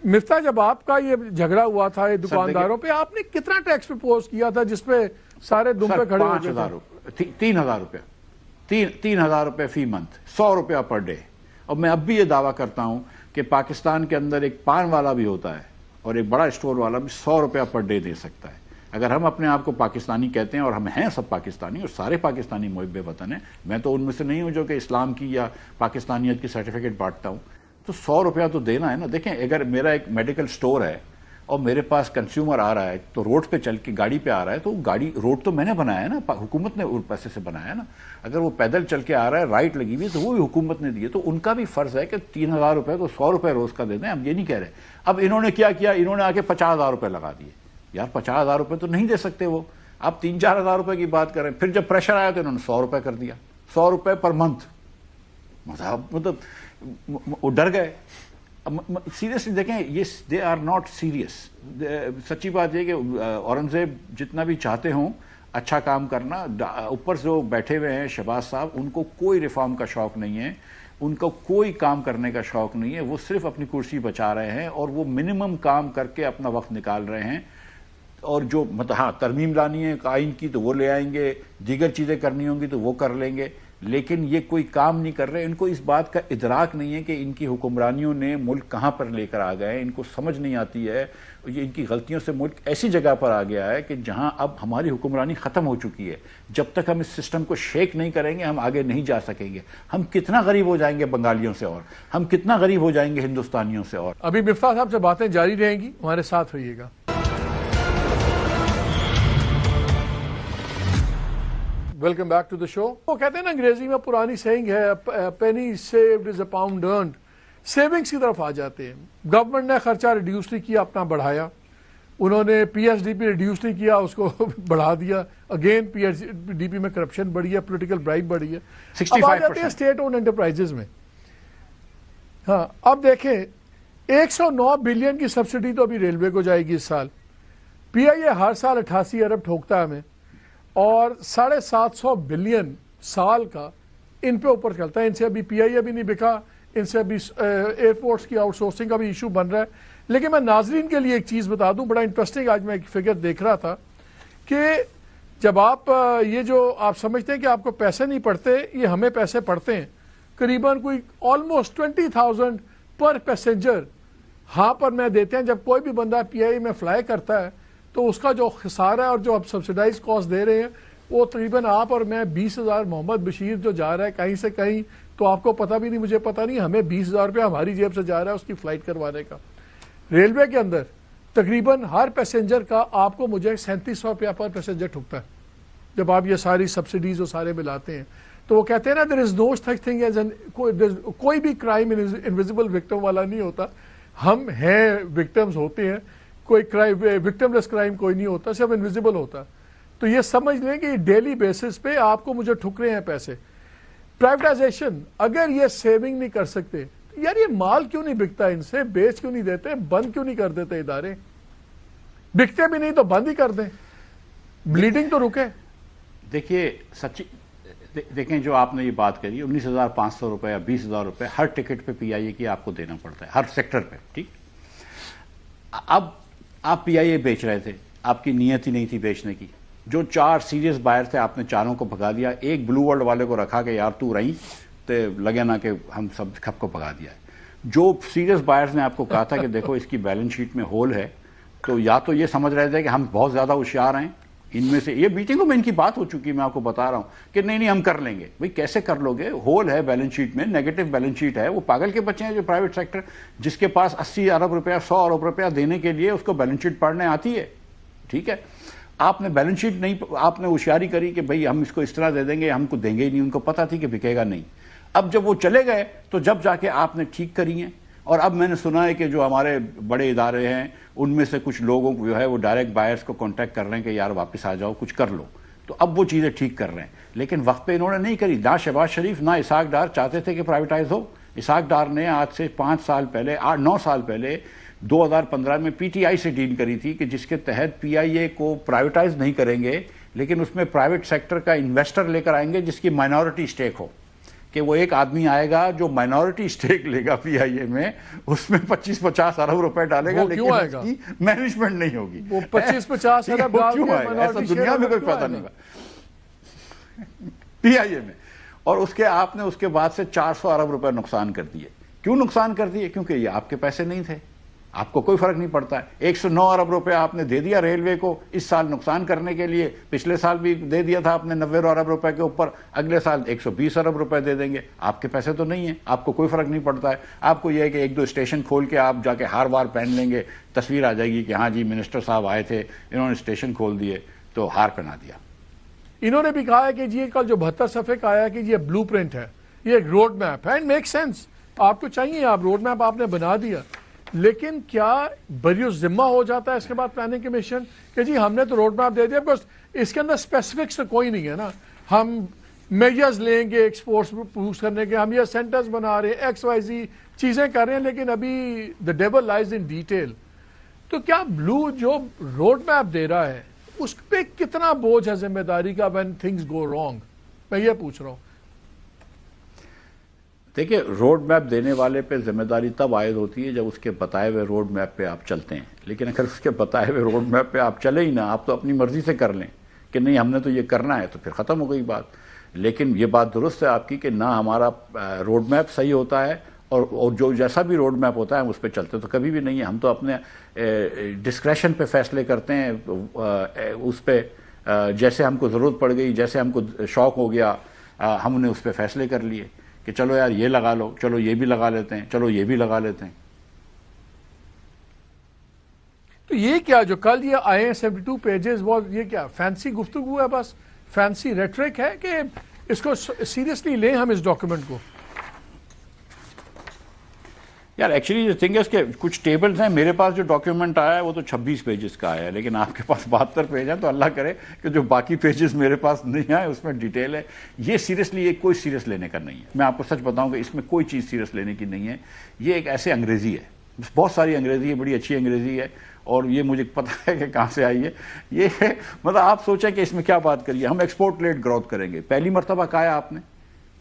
مفتاح؟ جب آپ کا یہ جھگڑا ہوا تھا یہ دکانداروں پہ، آپ نے کتنا ٹیکس پہ پوز کیا تھا جس پہ سارے دم پہ کھڑے ہو گئے تھے؟ 3000 روپے، 3000 روپے فی منتھ، 100 روپیہ پر ڈے۔ اور میں اب بھی یہ دعویٰ کرتا ہوں کہ پاکستان کے اندر ایک پان والا بھی ہوتا ہے اور ایک بڑا اسٹور والا بھی 100 روپیہ پر ڈے دے سکتا ہے۔ اگر ہم اپنے آپ کو پاکستانی کہتے ہیں، اور ہم ہیں سب پاکستانی اور سارے پاکستانی محب وطن ہیں، میں تو ان میں سے نہیں ہوں جو کہ اسلام کی یا پاکستانیت کی سرٹیفکیٹ بانٹتا ہوں، تو 100 روپیہ تو دینا ہے نا۔ دیکھیں اگر میرا ایک میڈیکل سٹور ہے اور میرے پاس کنزیومر آ رہا ہے تو روڈ پہ چل کے گاڑی پہ آ رہا ہے، تو گاڑی روڈ تو میں نے بنایا ہے نا، حکومت نے پیسے سے بنایا ہے نا۔ اگر وہ پیدل چل کے آ رہا ہے، رائٹ لگی ہوئی ہے، تو وہ بھی حکومت نے دی ہے، تو ان کا بھی فرض ہے کہ 3000 روپے تو 100 روپے روز کا دے دیں۔ ہم یہ نہیں کہہ رہے۔ اب انہوں نے کیا کیا، انہوں نے آ کے 50000 روپے لگا دیے۔ یار 50000 روپے تو نہیں دے سکتے وہ، آپ 3-4 ہزار روپے کی بات کریں۔ پھر جب پریشر آیا تو انہوں نے 100 روپے کر دیا، 100 روپے پر منتھ۔ مطلب وہ ڈر گئے۔ سیریسلی دیکھیں، یہ دے آر ناٹ سیریس۔ سچی بات یہ کہ اورنگزیب جتنا بھی چاہتے ہوں اچھا کام کرنا، اوپر جو بیٹھے ہوئے ہیں شہباز صاحب، ان کو کوئی ریفارم کا شوق نہیں ہے، ان کو کوئی کام کرنے کا شوق نہیں ہے، وہ صرف اپنی کرسی بچا رہے ہیں اور وہ منیمم کام کر کے اپنا وقت نکال رہے ہیں۔ اور جو ہاں ترمیم لانی ہے آئین کی تو وہ لے آئیں گے، دیگر چیزیں کرنی ہوں گی تو وہ کر لیں گے، لیکن یہ کوئی کام نہیں کر رہے۔ ان کو اس بات کا ادراک نہیں ہے کہ ان کی حکمرانیوں نے ملک کہاں پر لے کر آ گئے، ان کو سمجھ نہیں آتی ہے، یہ ان کی غلطیوں سے ملک ایسی جگہ پر آ گیا ہے کہ جہاں اب ہماری حکمرانی ختم ہو چکی ہے۔ جب تک ہم اس سسٹم کو شیک نہیں کریں گے ہم آگے نہیں جا سکیں گے۔ ہم کتنا غریب ہو جائیں گے بنگالیوں سے، اور ہم کتنا غریب ہو جائیں گے ہندوستانیوں سے۔ اور ابھی مفتاح صاحب سے باتیں جاری رہیں گی، ہمارے ساتھ رہیے گا۔ ویلکم بیک ٹو دا شو۔ وہ کہتے ہیں نا انگریزی میں پرانی سیئنگ ہے، پینی سیوڈ از اے پاؤنڈ ارنڈ۔ سیونگز کی طرف آ جاتے ہیں۔ گورنمنٹ نے خرچہ ریڈیوس نہیں کیا، اپنا بڑھایا۔ انہوں نے P S D P reduce نہیں کیا، اس کو بڑھا دیا۔ Again P S D P میں کرپشن بڑھی ہے، پولیٹیکل برائب بڑھی ہے۔ اب آ جاتے ہیں اسٹیٹ اونڈ انٹرپرائزز میں۔ ہاں اب دیکھیں 109 بلین کی سبسڈی تو ابھی ریلوے کو جائے گی اس سال۔ پی آئی اے ہر سال 88 ارب ٹھوکتا ہے ہمیں، اور 750 بلین سال کا ان پہ اوپر چلتا ہے۔ ان سے ابھی پی آئی اے بھی نہیں بکا، ان سے ابھی ایئرپورٹس کی آؤٹ سورسنگ کا بھی ایشو بن رہا ہے۔ لیکن میں ناظرین کے لیے ایک چیز بتا دوں، بڑا انٹرسٹنگ، آج میں ایک فگر دیکھ رہا تھا کہ جب آپ یہ جو آپ سمجھتے ہیں کہ آپ کو پیسے نہیں پڑتے، یہ ہمیں پیسے پڑتے ہیں، قریباً کوئی آلموسٹ 20,000 پر پیسنجر ہاں پر میں دیتے ہیں۔ جب کوئی بھی بندہ پی آئی اے میں فلائی کرتا ہے تو اس کا جو خسارہ ہے اور جو آپ سبسڈائز کاسٹ دے رہے ہیں وہ تقریباً آپ اور میں 20,000 محمد بشیر جو جا رہا ہے کہیں سے کہیں، تو آپ کو پتہ بھی نہیں مجھے پتہ نہیں، ہمیں 20,000 روپیہ ہماری جیب سے جا رہا ہے اس کی فلائٹ کروانے کا۔ ریلوے کے اندر تقریباً ہر پیسنجر کا آپ کو مجھے 3700 روپیہ پر پیسنجر ٹھکتا ہے جب آپ یہ ساری سبسڈیز اور سارے ملاتے ہیں۔ تو وہ کہتے ہیں نا دیر از نو سچ تھنگ ایز کوئی بھی کرائم انویزیبل وکٹم والا نہیں ہوتا، ہم ہیں وکٹمز ہوتے ہیں، کوئی کرائم وکٹم لیس کرائم کوئی نہیں ہوتا، صرف انویزیبل ہوتا۔ تو یہ سمجھ لیں کہ ڈیلی بیسس پہ آپ کو مجھے ٹھک رہے ہیں پیسے۔ پرائیویٹائزیشن، اگر یہ سیونگ نہیں کر سکتے تو یار یہ مال کیوں نہیں بکتا، ان سے بیچ کیوں نہیں دیتے، بند کیوں نہیں کر دیتے ادارے؟ بکتے بھی نہیں تو بند ہی کر دیں، بلیڈنگ تو رکے۔ دیکھیے سچی دیکھیں جو آپ نے یہ بات کری 19,500 روپے یا 20,000 روپے ہر ٹکٹ پہ پی آئی اے کی آپ کو دینا پڑتا ہے، ہر سیکٹر پہ، ٹھیک۔ اب آپ پی آئی اے بیچ رہے تھے، آپ کی نیت ہی نہیں تھی بیچنے کی. جو 4 سیریس بائر تھے آپ نے چاروں کو بھگا دیا. ایک بلو ورلڈ والے کو رکھا کہ یار تو رہی تے لگے نا کہ ہم سب کھپ کو بھگا دیا ہے. جو سیریس بائرز نے آپ کو کہا تھا کہ دیکھو اس کی بیلنس شیٹ میں ہول ہے, تو یا تو یہ سمجھ رہے تھے کہ ہم بہت زیادہ ہوشیار ہیں, ان میں سے یہ میٹنگوں میں ان کی بات ہو چکی, میں آپ کو بتا رہا ہوں کہ نہیں ہم کر لیں گے. بھئی کیسے کر لو گے؟ ہول ہے بیلنس شیٹ میں, نیگیٹو بیلنس شیٹ ہے. وہ پاگل کے بچے ہیں جو پرائیویٹ سیکٹر, جس کے پاس 80 ارب روپیہ 100 ارب روپیہ دینے کے لیے اس کو بیلنس شیٹ پڑھنے آتی ہے. ٹھیک ہے, آپ نے بیلنس شیٹ نہیں, آپ نے ہوشیاری کری کہ بھئی ہم اس کو اس طرح دے دیں گے, ہم کو دیں گے ہی نہیں. ان کو پتا تھی کہ بکے گا نہیں. اب جب وہ چلے گئے تو جب جا کے آپ نے ٹھیک کری ہیں. اور اب میں نے سنا ہے کہ جو ہمارے بڑے ادارے ہیں ان میں سے کچھ لوگوں کو جو ہے وہ ڈائریکٹ بائرز کو کانٹیکٹ کر رہے ہیں کہ یار واپس آ جاؤ, کچھ کر لو. تو اب وہ چیزیں ٹھیک کر رہے ہیں, لیکن وقت پہ انہوں نے نہیں کری. نہ شہباز شریف نہ اسحاق ڈار چاہتے تھے کہ پرائیویٹائز ہو. اسحاق ڈار نے آج سے 5 سال پہلے 9 سال پہلے 2015 میں پی ٹی آئی سے ڈیل کری تھی کہ جس کے تحت پی آئی اے کو پرائیویٹائز نہیں کریں گے, لیکن اس میں پرائیویٹ سیکٹر کا انویسٹر لے کر آئیں گے جس کی مائنورٹی اسٹیک ہو. کہ وہ ایک آدمی آئے گا جو مائنورٹی اسٹیک لے گا پی آئی اے میں, اس میں 25-50 ارب روپے ڈالے گا, لیکن اس کی مینجمنٹ نہیں ہوگی. وہ 25-50 ارب ڈال کے ایسا دنیا میں کوئی پیدا نہیں ہوا پی آئی اے میں. اور اس کے آپ نے اس کے بعد سے 400 ارب روپے نقصان کر دیے. کیوں نقصان کر دیے؟ کیونکہ یہ آپ کے پیسے نہیں تھے, آپ کو کوئی فرق نہیں پڑتا ہے. 109 ارب روپے آپ نے دے دیا ریلوے کو اس سال نقصان کرنے کے لیے. پچھلے سال بھی دے دیا تھا آپ نے 90 ارب روپے کے اوپر, اگلے سال 120 ارب روپے دے دیں گے. آپ کے پیسے تو نہیں ہیں, آپ کو کوئی فرق نہیں پڑتا ہے. آپ کو یہ ہے کہ 1-2 اسٹیشن کھول کے آپ جا کے ہار بار پہن لیں گے, تصویر آ جائے گی کہ ہاں جی منسٹر صاحب آئے تھے, انہوں نے اسٹیشن کھول دیے تو ہار پہنا دیا. انہوں نے بھی کہا ہے کہ جی کل جو 72 صفحے کا آیا کہ یہ بلو پرنٹ ہے, یہ ایک روڈ میپ ہے. اینڈ میک سینس, آپ کو چاہیے, آپ روڈ میپ آپ نے بنا دیا, لیکن کیا بری ذمہ ہو جاتا ہے اس کے بعد پلاننگ کمیشن کہ جی ہم نے تو روڈ میپ دے دیا, بس اس کے اندر اسپیسیفکس تو کوئی نہیں ہے نا. ہم میجرز لیں گے ایکسپورٹس بوسٹ کرنے کے, ہم یہ سینٹرز بنا رہے ہیں, XYZ چیزیں کر رہے ہیں, لیکن ابھی دا ڈیول لائز ان ڈیٹیل. تو کیا بلو جو روڈ میپ دے رہا ہے اس پہ کتنا بوجھ ہے ذمہ داری کا وین تھنگز گو رانگ؟ میں یہ پوچھ رہا ہوں. دیکھیں, روڈ میپ دینے والے پہ ذمہ داری تب عائد ہوتی ہے جب اس کے بتائے ہوئے روڈ میپ پہ آپ چلتے ہیں. لیکن اگر اس کے بتائے ہوئے روڈ میپ پہ آپ چلے ہی نہ, آپ تو اپنی مرضی سے کر لیں کہ نہیں ہم نے تو یہ کرنا ہے, تو پھر ختم ہو گئی بات. لیکن یہ بات درست ہے آپ کی کہ نہ ہمارا روڈ میپ صحیح ہوتا ہے, اور جو جیسا بھی روڈ میپ ہوتا ہے ہم اس پہ چلتے تو کبھی بھی نہیں ہے. ہم تو اپنے ڈسکریشن پہ فیصلے کرتے ہیں, اس پہ جیسے ہم کو ضرورت پڑ گئی, جیسے ہم کو شوق ہو گیا, ہم نے اس پہ فیصلے کر لیے کہ چلو یار یہ لگا لو, چلو یہ بھی لگا لیتے ہیں, چلو یہ بھی لگا لیتے ہیں. تو یہ کیا جو کل یہ آئے ہیں 72 پیجز, وہ یہ کیا فینسی گفتگو ہے, بس فینسی ریٹرک ہے کہ اس کو سیریسلی لیں ہم اس ڈاکیومنٹ کو؟ یار ایکچولی تھنگ ہے کہ کچھ ٹیبلز ہیں, میرے پاس جو ڈاکیومنٹ آیا ہے وہ تو 26 پیجز کا آیا ہے, لیکن آپ کے پاس 72 پیج ہیں, تو اللہ کرے کہ جو باقی پیجز میرے پاس نہیں آئے اس میں ڈیٹیل ہے. یہ سیریسلی یہ کوئی سیریس لینے کا نہیں ہے. میں آپ کو سچ بتاؤں کہ اس میں کوئی چیز سیریس لینے کی نہیں ہے. یہ ایک ایسے انگریزی ہے, بہت ساری انگریزی ہے, بڑی اچھی انگریزی ہے, اور یہ مجھے پتہ ہے کہ کہاں سے آئی ہے. یہ مطلب آپ سوچیں کہ اس میں کیا بات کریے, ہم ایکسپورٹ لیڈ گروتھ کریں گے. پہلی مرتبہ کہا آپ نے,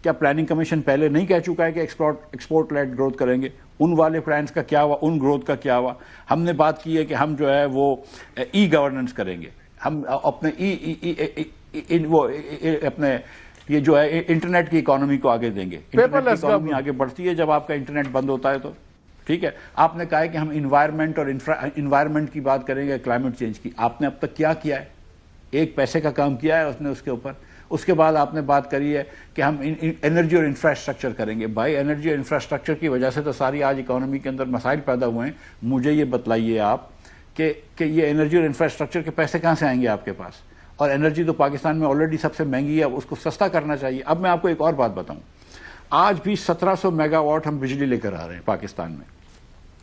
کیا پلاننگ کمیشن پہلے نہیں کہہ چکا ہے کہ ایکسپورٹ لیڈ گروتھ کریں گے؟ ان والے پلانز کا کیا ہوا, ان گروتھ کا کیا ہوا؟ ہم نے بات کی ہے کہ ہم جو ہے وہ ای گورننس کریں گے, ہم اپنے اپنے یہ جو ہے انٹرنیٹ کی اکانومی کو آگے دیں گے. انٹرنیٹ کی اکانومی آگے بڑھتی ہے جب آپ کا انٹرنیٹ بند ہوتا ہے تو ٹھیک ہے. آپ نے کہا ہے کہ ہم انوائرمنٹ اور انوائرمنٹ کی بات کریں گے, کلائمیٹ چینج کی. آپ نے اب تک کیا کیا ہے؟ ایک پیسے کا کام کیا ہے اس نے اس کے اوپر؟ اس کے بعد آپ نے بات کری ہے کہ ہم انرجی اور انفراسٹرکچر کریں گے. بھائی انرجی اور انفراسٹرکچر کی وجہ سے تو ساری آج اکانومی کے اندر مسائل پیدا ہوئے ہیں. مجھے یہ بتلائیے آپ کہ یہ انرجی اور انفراسٹرکچر کے پیسے کہاں سے آئیں گے آپ کے پاس؟ اور انرجی تو پاکستان میں آلریڈی سب سے مہنگی ہے, اس کو سستا کرنا چاہیے. اب میں آپ کو ایک اور بات بتاؤں, آج بھی 1700 میگا واٹ ہم بجلی لے کر آ رہے ہیں پاکستان میں,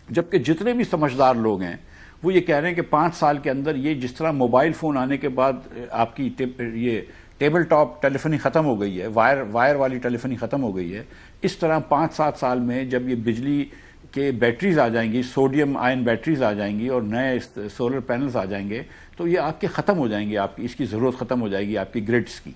جبکہ جتنے بھی سمجھدار لوگ ہیں وہ یہ کہہ رہے ہیں کہ 5 سال کے اندر یہ جس طرح موبائل فون آنے کے بعد آپ کی یہ ٹیبل ٹاپ ٹیلی فونی ختم ہو گئی ہے, وائر والی ٹیلی فونی ختم ہو گئی ہے, اس طرح 5-7 سال میں جب یہ بجلی کے بیٹریز آ جائیں گی, سوڈیم آئن بیٹریز آ جائیں گی اور نئے سولر پینلز آ جائیں گے, تو یہ آپ کے ختم ہو جائیں گے, آپ کی اس کی ضرورت ختم ہو جائے گی آپ کی گریڈز کی,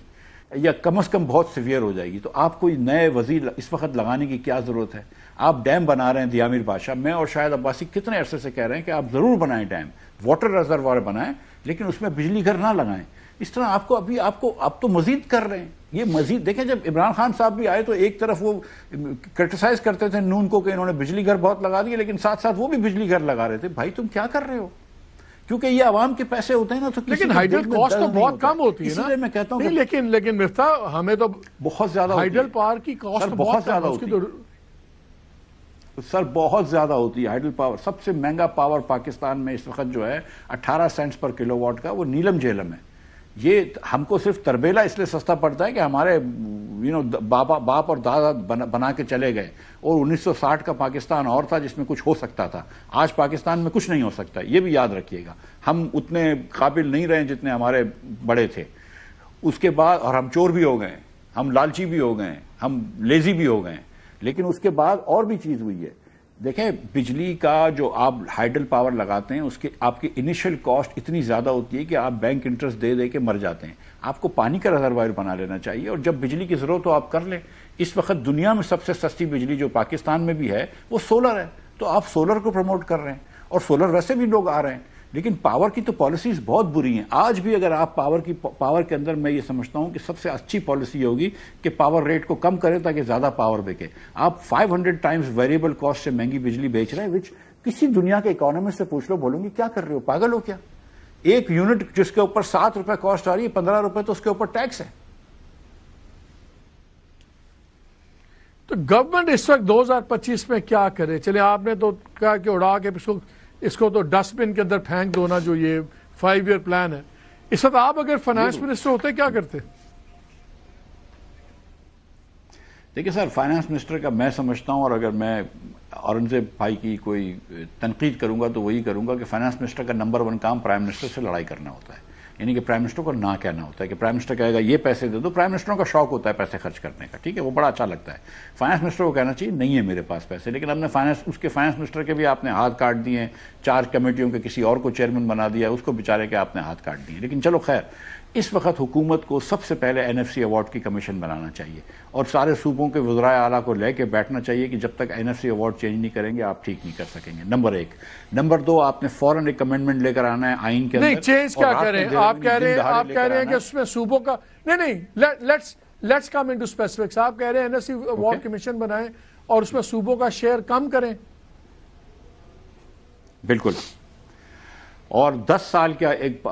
یا کم از کم بہت سیویئر ہو جائے گی. تو آپ کوئی نئے وزیر اس وقت لگانے کی کیا ضرورت ہے؟ آپ ڈیم بنا رہے ہیں دیامیر بادشاہ, میں اور شاہد عباسی کتنے عرصے سے کہہ رہے ہیں کہ آپ ضرور بنائیں ڈیم, واٹر ریزروار بنائیں لیکن اس میں بجلی گھر نہ لگائیں. اس طرح آپ تو مزید کر رہے ہیں. یہ مزید دیکھیں, جب عمران خان صاحب بھی آئے تو ایک طرف وہ کرٹیسائز کرتے تھے نون کو کہ انہوں نے بجلی گھر بہت لگا دیے, لیکن ساتھ ساتھ وہ بھی بجلی گھر لگا رہے تھے. بھائی تم کیا کر رہے ہو؟ کیونکہ یہ عوام کے پیسے ہوتے ہیں نا, تو لیکن ہائیڈل کاسٹ تو بہت کم ہوتی ہے نا. اس لیے میں کہتا ہوں لیکن مفتاح ہمیں تو بہت زیادہ ہائیڈل پاور کی کاسٹ بہت زیادہ ہوتی ہے سر, بہت زیادہ ہوتی ہے. ہائیڈل پاور سب سے مہنگا پاور پاکستان میں اس وقت جو ہے 18 سینٹس پر کلو واٹ کا, وہ نیلم جیلم ہے. یہ ہم کو صرف تربیلا اس لیے سستا پڑتا ہے کہ ہمارے باپ اور دادا بنا کے چلے گئے, اور 1960 کا پاکستان اور تھا جس میں کچھ ہو سکتا تھا. آج پاکستان میں کچھ نہیں ہو سکتا, یہ بھی یاد رکھیے گا. ہم اتنے قابل نہیں رہے جتنے ہمارے بڑے تھے. اس کے بعد, اور ہم چور بھی ہو گئے, ہم لالچی بھی ہو گئے, ہم لیزی بھی ہو گئے. لیکن اس کے بعد اور بھی چیز ہوئی ہے. دیکھیں, بجلی کا جو آپ ہائیڈل پاور لگاتے ہیں اس کی آپ کی انیشل کاسٹ اتنی زیادہ ہوتی ہے کہ آپ بینک انٹرسٹ دے دے کے مر جاتے ہیں. آپ کو پانی کا ریزروائر بنا لینا چاہیے, اور جب بجلی کی ضرورت ہو آپ کر لیں. اس وقت دنیا میں سب سے سستی بجلی جو پاکستان میں بھی ہے وہ سولر ہے, تو آپ سولر کو پروموٹ کر رہے ہیں, اور سولر ویسے بھی لوگ آ رہے ہیں. لیکن پاور کی تو پالیسیز بہت بری ہیں. آج بھی اگر آپ پاور کے اندر, میں یہ سمجھتا ہوں کہ سب سے اچھی پالیسی ہوگی کہ پاور ریٹ کو کم کریں تاکہ زیادہ پاور بکے. آپ 500 ٹائمز ویریبل کاسٹ سے مہنگی بجلی بیچ رہے ہیں, وچ کسی دنیا کے اکانومسٹ سے پوچھ لو, بولوں گی کیا کر رہے ہو, پاگل ہو کیا؟ ایک یونٹ جس کے اوپر 7 روپے کاسٹ آ رہی ہے, 15 روپے تو اس کے اوپر ٹیکس ہے. تو گورنمنٹ اس وقت 2025 میں کیا کرے؟ چلے آپ نے تو کہا کہ اڑا کے اس کو تو ڈسٹ بن کے اندر پھینک دو نا, جو یہ 5 ایئر پلان ہے. اس وقت آپ اگر فائنانس منسٹر ہوتے کیا کرتے؟ دیکھیں سر, فائنانس منسٹر کا میں سمجھتا ہوں, اور اگر میں اورنگزیب بھائی کی کوئی تنقید کروں گا تو وہی کروں گا کہ فائنانس منسٹر کا نمبر 1 کام پرائم منسٹر سے لڑائی کرنا ہوتا ہے. یعنی کہ پرائم منسٹر کو نہ کہنا ہوتا ہے, کہ پرائم منسٹر کہے گا یہ پیسے دے دو. پرائم منسٹروں کا شوق ہوتا ہے پیسے خرچ کرنے کا, ٹھیک ہے, وہ بڑا اچھا لگتا ہے. فائنانس منسٹر کو کہنا چاہیے نہیں ہے میرے پاس پیسے, لیکن ہم نے اس کے فائنانس منسٹر کے بھی آپ نے ہاتھ کاٹ دیے ہیں, 4 کمیٹیوں کے کسی اور کو چیئرمین بنا دیا, اس کو بیچارے کے آپ نے ہاتھ کاٹ دیے. لیکن چلو خیر, اس وقت حکومت کو سب سے پہلے NFC ایوارڈ کی کمیشن بنانا چاہیے, اور سارے صوبوں کے وزرائے اعلیٰ کو لے کے بیٹھنا چاہیے کہ جب تک NFC ایوارڈ چینج نہیں کریں گے آپ ٹھیک نہیں کر سکیں گے. نمبر 1. نمبر 2, آپ نے فوراً ایک امینڈمنٹ لے کر آنا ہے آئین کے اندر. نہیں, چینج کیا کریں؟ آپ کہہ رہے ہیں کہ اس میں صوبوں کا نہیں, لیٹس کم انٹو اسپیسیفکس. آپ کہہ رہے ہیں NFC ایوارڈ کمیشن بنائیں اور اس میں صوبوں کا شیئر کم کریں. بالکل, اور 10 سال کا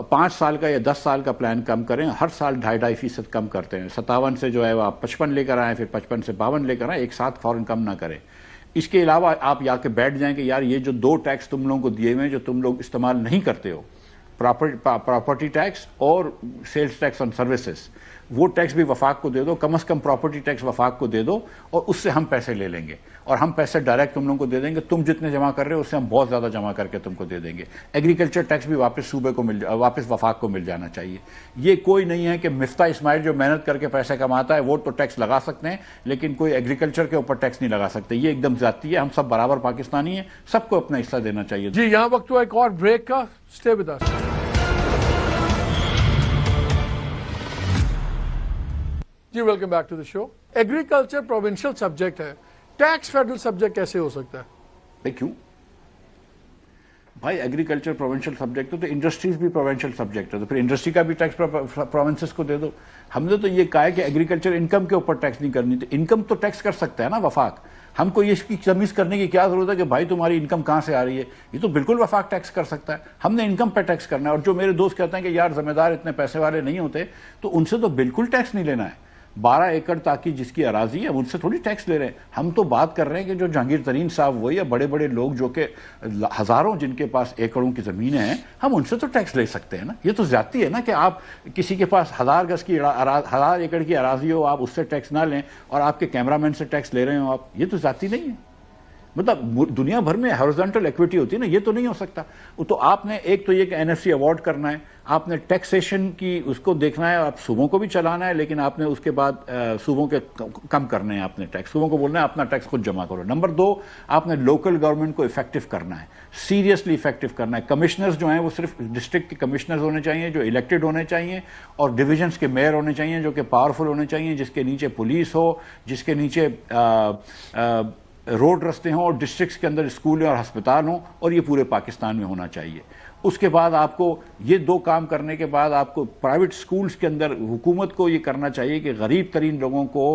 5 سال کا یا 10 سال کا پلان کم کریں. ہر سال 2.5% کم کرتے ہیں. 57 سے جو ہے وہ آپ 55 لے کر آئیں, پھر 55 سے 52 لے کر آئیں, ایک ساتھ فوراً کم نہ کریں. اس کے علاوہ آپ یا کے بیٹھ جائیں کہ یار یہ جو 2 ٹیکس تم لوگوں کو دیے ہوئے ہیں جو تم لوگ استعمال نہیں کرتے ہو, پراپرٹی ٹیکس اور سیلز ٹیکس آن سروسز, وہ ٹیکس بھی وفاق کو دے دو. کم از کم پراپرٹی ٹیکس وفاق کو دے دو, اور اس سے ہم پیسے لے لیں گے, اور ہم پیسے ڈائریکٹ تم لوگوں کو دے دیں گے. تم جتنے جمع کر رہے ہو اس سے ہم بہت زیادہ جمع کر کے تم کو دے دیں گے. ایگریکلچر ٹیکس بھی واپس صوبے کو واپس وفاق کو مل جانا چاہیے. یہ کوئی نہیں ہے کہ مفتاح اسماعیل جو محنت کر کے پیسے کماتا ہے وہ تو ٹیکس لگا سکتے ہیں, لیکن کوئی ایگریکلچر کے اوپر ٹیکس نہیں لگا سکتے. یہ ایک دم زیادتی ہے. ہم سب برابر پاکستانی ہیں, سب کو اپنا حصہ دینا چاہیے. جی, یہاں وقت ہوا ایک اور بریک کا. Stay with us. جی, welcome back to the show. Agriculture provincial subject ہے, ٹیکس فیڈرل سبجیکٹ کیسے ہو سکتا ہے؟ کیوں بھائی, ایگریکلچر پروونشل سبجیکٹ ہے تو انڈسٹریز بھی پروونشل سبجیکٹ ہے, تو پھر انڈسٹری کا بھی ٹیکس پروونسز کو دے دو. ہم نے تو یہ کہا ہے کہ ایگریکلچر انکم کے اوپر ٹیکس نہیں کرنی, تو انکم تو ٹیکس کر سکتا ہے نا وفاق. ہم کو اس کی تمیز کرنے کی کیا ضرورت ہے کہ بھائی تمہاری انکم کہاں سے آ رہی ہے؟ یہ تو بالکل وفاق ٹیکس کر سکتا ہے. ہم نے انکم پہ ٹیکس کرنا ہے. اور جو میرے دوست کہتے ہیں کہ یار ذمہ دار اتنے پیسے والے نہیں ہوتے, تو ان سے تو بالکل ٹیکس نہیں لینا ہے. 12 ایکڑ تاکہ جس کی اراضی ہے ان سے تھوڑی ٹیکس لے رہے ہیں. ہم تو بات کر رہے ہیں کہ جو جہانگیر ترین صاحب وہ یا بڑے بڑے لوگ جو کہ ہزاروں جن کے پاس ایکڑوں کی زمینیں ہیں, ہم ان سے تو ٹیکس لے سکتے ہیں نا. یہ تو زیادتی ہے نا کہ آپ کسی کے پاس 1000 گز کی 1000 ایکڑ کی اراضی ہو, آپ اس سے ٹیکس نہ لیں, اور آپ کے کیمرہ مین سے ٹیکس لے رہے ہوں آپ. یہ تو زیادتی نہیں ہے. مطلب دنیا بھر میں ہارزونٹل ایکویٹی ہوتی ہے نا, یہ تو نہیں ہو سکتا. تو آپ نے ایک تو یہ کہ NFC ایوارڈ کرنا ہے, آپ نے ٹیکسیشن کی اس کو دیکھنا ہے, آپ صوبوں کو بھی چلانا ہے, لیکن آپ نے اس کے بعد صوبوں کے کم کرنے ہیں. آپ نے ٹیکس صوبوں کو بولنا ہے اپنا ٹیکس خود جمع کرو. نمبر 2, آپ نے لوکل گورنمنٹ کو افیکٹو کرنا ہے, سیریسلی افیکٹو کرنا ہے. کمشنرز جو ہیں وہ صرف ڈسٹرکٹ کے کمشنرز ہونے چاہیے جو الیکٹڈ ہونے چاہیے, اور ڈویژنس کے میئر ہونے چاہیے جو کہ پاورفل ہونے چاہیے, جس کے نیچے پولیس ہو, جس کے نیچے روڈ رستے ہوں, اور ڈسٹرکٹس کے اندر اسکول اور ہسپتال ہوں, اور یہ پورے پاکستان میں ہونا چاہیے. اس کے بعد آپ کو یہ 2 کام کرنے کے بعد آپ کو پرائیویٹ سکولز کے اندر حکومت کو یہ کرنا چاہیے کہ غریب ترین لوگوں کو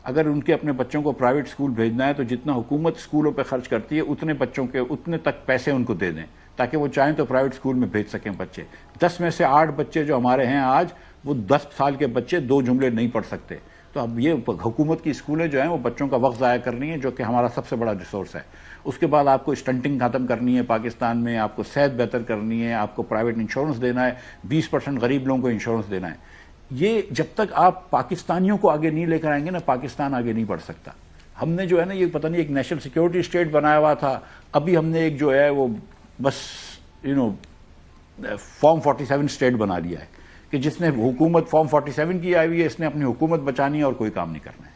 اگر ان کے اپنے بچوں کو پرائیویٹ سکول بھیجنا ہے تو جتنا حکومت سکولوں پہ خرچ کرتی ہے اتنے بچوں کے اتنے تک پیسے ان کو دے دیں تاکہ وہ چاہیں تو پرائیویٹ سکول میں بھیج سکیں بچے. 10 میں سے 8 بچے جو ہمارے ہیں آج وہ 10 سال کے بچے 2 جملے نہیں پڑھ سکتے. تو اب یہ حکومت کی اسکولیں جو ہیں وہ بچوں کا وقت ضائع کرنی ہے جو کہ ہمارا سب سے بڑا ریسورس ہے. اس کے بعد آپ کو اسٹنٹنگ ختم کرنی ہے پاکستان میں, آپ کو صحت بہتر کرنی ہے, آپ کو پرائیویٹ انشورنس دینا ہے, 20% غریب لوگوں کو انشورنس دینا ہے. یہ جب تک آپ پاکستانیوں کو آگے نہیں لے کر آئیں گے نا پاکستان آگے نہیں بڑھ سکتا. ہم نے جو ہے نا یہ پتہ نہیں ایک نیشنل سیکیورٹی اسٹیٹ بنایا ہوا تھا, ابھی ہم نے ایک جو ہے وہ بس فارم 47 اسٹیٹ بنا لیا ہے کہ جس نے حکومت فارم 47 کی آئی ہوئی ہے, اس نے اپنی حکومت بچانی ہے اور کوئی کام نہیں کرنا ہے.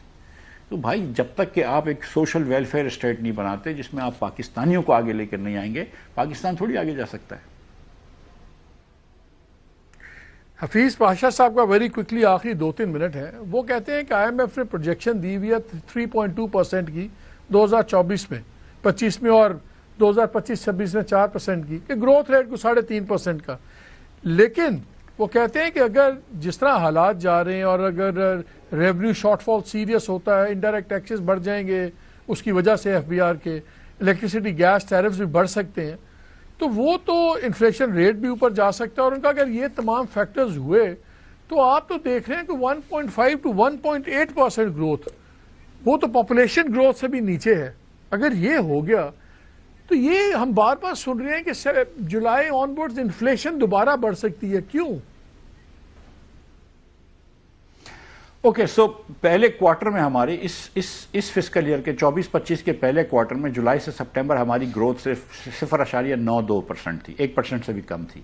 تو بھائی جب تک کہ آپ ایک سوشل ویلفیئر اسٹیٹ نہیں بناتے جس میں آپ پاکستانیوں کو آگے لے کر نہیں آئیں گے, پاکستان تھوڑی آگے جا سکتا ہے. حفیظ پاشا صاحب کا ویری کوئکلی آخری 2-3 منٹ ہے. وہ کہتے ہیں کہ آئی ایم ایف نے پروجیکشن دی ہوئی ہے 3.2% کی 2024 میں 25 میں اور 2025-26 میں 4% کی کہ گروتھ ریٹ کو 3.5% کا. لیکن وہ کہتے ہیں کہ اگر جس طرح حالات جا رہے ہیں اور اگر ریونیو شارٹ فال سیریس ہوتا ہے, انڈائریکٹ ٹیکسز بڑھ جائیں گے اس کی وجہ سے, FBR کے الیکٹریسٹی گیس ٹیرفز بھی بڑھ سکتے ہیں, تو وہ تو انفلیشن ریٹ بھی اوپر جا سکتا ہے. اور ان کا اگر یہ تمام فیکٹرز ہوئے تو آپ تو دیکھ رہے ہیں کہ 1.5 to 1.8% گروتھ, وہ تو پاپولیشن گروتھ سے بھی نیچے ہے. اگر یہ ہو گیا تو یہ ہم بار بار سن رہے ہیں کہ جولائی آن ورڈز انفلیشن دوبارہ بڑھ سکتی ہے. کیوں؟ اوکے, سو پہلے کوارٹر میں ہماری اس فسکل ایئر کے 24-25 کے پہلے کوارٹر میں جولائی سے سپٹمبر ہماری گروتھ صرف 0.92% تھی, 1% سے بھی کم تھی.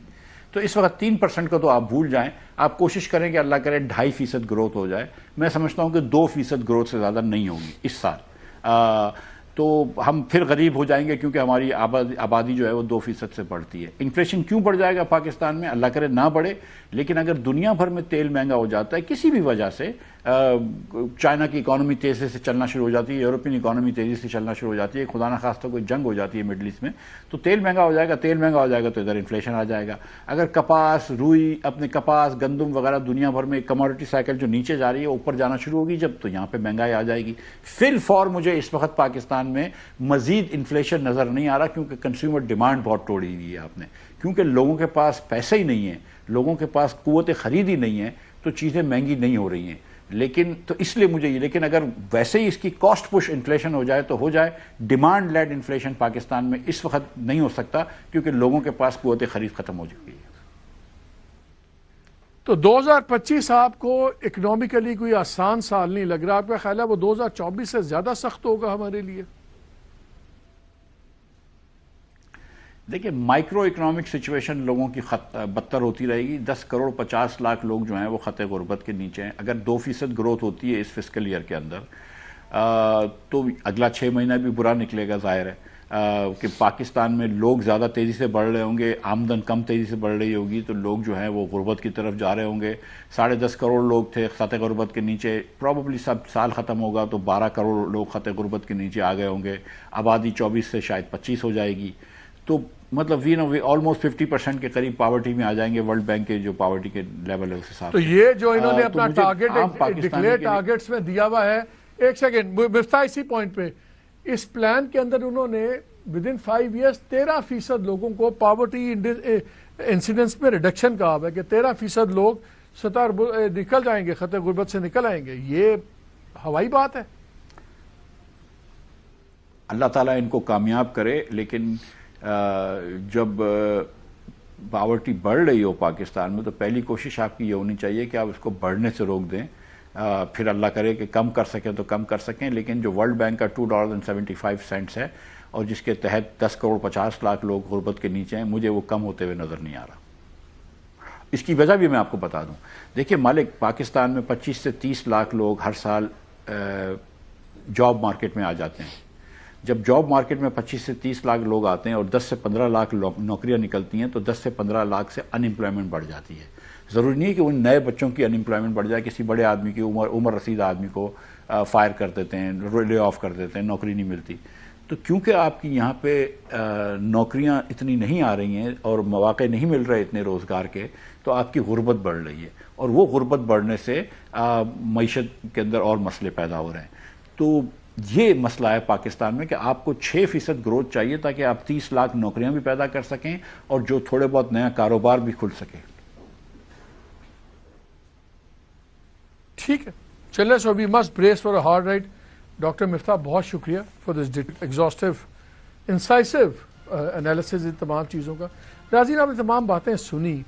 تو اس وقت 3% کو تو آپ بھول جائیں, آپ کوشش کریں کہ اللہ کرے 2.5% گروتھ ہو جائے. میں سمجھتا ہوں کہ 2% گروتھ سے زیادہ نہیں ہوگی اس سال. تو ہم پھر غریب ہو جائیں گے کیونکہ ہماری آبادی جو ہے وہ 2% سے بڑھتی ہے. انفلیشن کیوں بڑھ جائے گا پاکستان میں؟ اللہ کرے نہ بڑھے, لیکن اگر دنیا بھر میں تیل مہنگا ہو جاتا ہے کسی بھی وجہ سے, چائنا کی اکانومی تیزی سے چلنا شروع ہو جاتی ہے, یورپین اکانومی تیزی سے چلنا شروع ہو جاتی ہے, خدا نخواستہ کوئی جنگ ہو جاتی ہے مڈل ایسٹ میں, تو تیل مہنگا ہو جائے گا. تیل مہنگا ہو جائے گا تو ادھر انفلیشن آ جائے گا. اگر کپاس, روئی, اپنے کپاس, گندم وغیرہ دنیا بھر میں کموڈٹی سائیکل جو نیچے جا رہی ہے اوپر جانا شروع ہوگی جب, تو یہاں پہ مہنگائی آ جائے گی. فی الفور مجھے اس وقت پاکستان میں مزید انفلیشن نظر نہیں آ رہا کیونکہ کنزیومر ڈیمانڈ بہت توڑی ہوئی ہے آپ نے, کیونکہ لوگوں کے پاس پیسے ہی نہیں ہیں, لوگوں کے پاس قوت خرید ہی نہیں ہے, تو چیزیں مہنگی نہیں ہو رہی ہیں. لیکن تو اس لیے مجھے لیکن اگر ویسے ہی اس کی کاسٹ پش انفلیشن ہو جائے تو ہو جائے. ڈیمانڈ لیڈ انفلیشن پاکستان میں اس وقت نہیں ہو سکتا کیونکہ لوگوں کے پاس قوت خرید ختم ہو چکی ہے. تو 2025 آپ کو اکنامکلی کوئی آسان سال نہیں لگ رہا, آپ کا خیال ہے وہ 2024 سے زیادہ سخت ہوگا ہمارے لیے؟ دیکھیں, مائکرو اکنامک سچویشن لوگوں کی بدتر ہوتی رہے گی. 10 کروڑ 50 لاکھ لوگ جو ہیں وہ خطے غربت کے نیچے ہیں. اگر 2% گروتھ ہوتی ہے اس فسکل ایئر کے اندر تو اگلا 6 مہینہ بھی برا نکلے گا. ظاہر ہے کہ پاکستان میں لوگ زیادہ تیزی سے بڑھ رہے ہوں گے, آمدن کم تیزی سے بڑھ رہی ہوگی, تو لوگ جو ہیں وہ غربت کی طرف جا رہے ہوں گے. 10.5 کروڑ لوگ تھے خطے غربت کے نیچے, پروبیبلی سب سال ختم ہوگا تو 12 کروڑ لوگ خطے غربت کے نیچے آ گئے ہوں گے. آبادی 24 سے شاید 25 ہو جائے گی. تو مطلب آلموسٹ 50% کے قریب پاورٹی میں آ جائیں گے. ورلڈ بینک کے جو پاورٹی کے لیول ہے اس حساب سے. تو یہ جو انہوں نے اپنا ڈکلیئر ٹارگیٹس میں دیا ہوا ہے, ایک سیکنڈ مفتاح, اسی پوائنٹ پہ اس پلان کے اندر انہوں نے ودن 5 ایئرس 13% لوگوں کو پاورٹی انسیڈنس میں ریڈکشن کہا ہے کہ 13% لوگ نکل جائیں گے, خطے غربت سے نکل آئیں گے. یہ ہوائی بات ہے. اللہ تعالیٰ ان کو کامیاب کرے. لیکن جب پاورٹی بڑھ رہی ہو پاکستان میں تو پہلی کوشش آپ کی یہ ہونی چاہیے کہ آپ اس کو بڑھنے سے روک دیں. پھر اللہ کرے کہ کم کر سکیں تو کم کر سکیں. لیکن جو ورلڈ بینک کا $2.75 ہے اور جس کے تحت 10 کروڑ 50 لاکھ لوگ غربت کے نیچے ہیں, مجھے وہ کم ہوتے ہوئے نظر نہیں آ رہا. اس کی وجہ بھی میں آپ کو بتا دوں. دیکھیے مالک, پاکستان میں 25 سے 30 لاکھ لوگ ہر سال جاب مارکیٹ میں آ جاتے ہیں. جب جاب مارکیٹ میں 25 سے 30 لاکھ لوگ آتے ہیں اور 10 سے 15 لاکھ نوکریاں نکلتی ہیں تو 10 سے 15 لاکھ سے ان امپلائمنٹ بڑھ جاتی ہے. ضروری نہیں ہے کہ ان نئے بچوں کی ان امپلائمنٹ بڑھ جائے. کسی بڑے آدمی کی عمر رسید آدمی کو فائر کر دیتے ہیں, لے آف کر دیتے ہیں, نوکری نہیں ملتی. تو کیونکہ آپ کی یہاں پہ نوکریاں اتنی نہیں آ رہی ہیں اور مواقع نہیں مل رہے اتنے روزگار کے، تو آپ کی غربت بڑھ رہی ہے، اور وہ غربت بڑھنے سے معیشت کے اندر اور مسئلے پیدا ہو رہے ہیں۔ تو یہ مسئلہ ہے پاکستان میں کہ آپ کو 6% گروتھ چاہیے تاکہ آپ 30 لاکھ نوکریاں بھی پیدا کر سکیں اور جو تھوڑے بہت نیا کاروبار بھی کھل سکے۔ ٹھیک ہے، چلیں، so we must brace for a hard right. Doctor Miftah, بہت شکریہ for this exhaustive incisive analysis ان تمام چیزوں کا۔ ناظرین، آپ نے تمام باتیں سنی،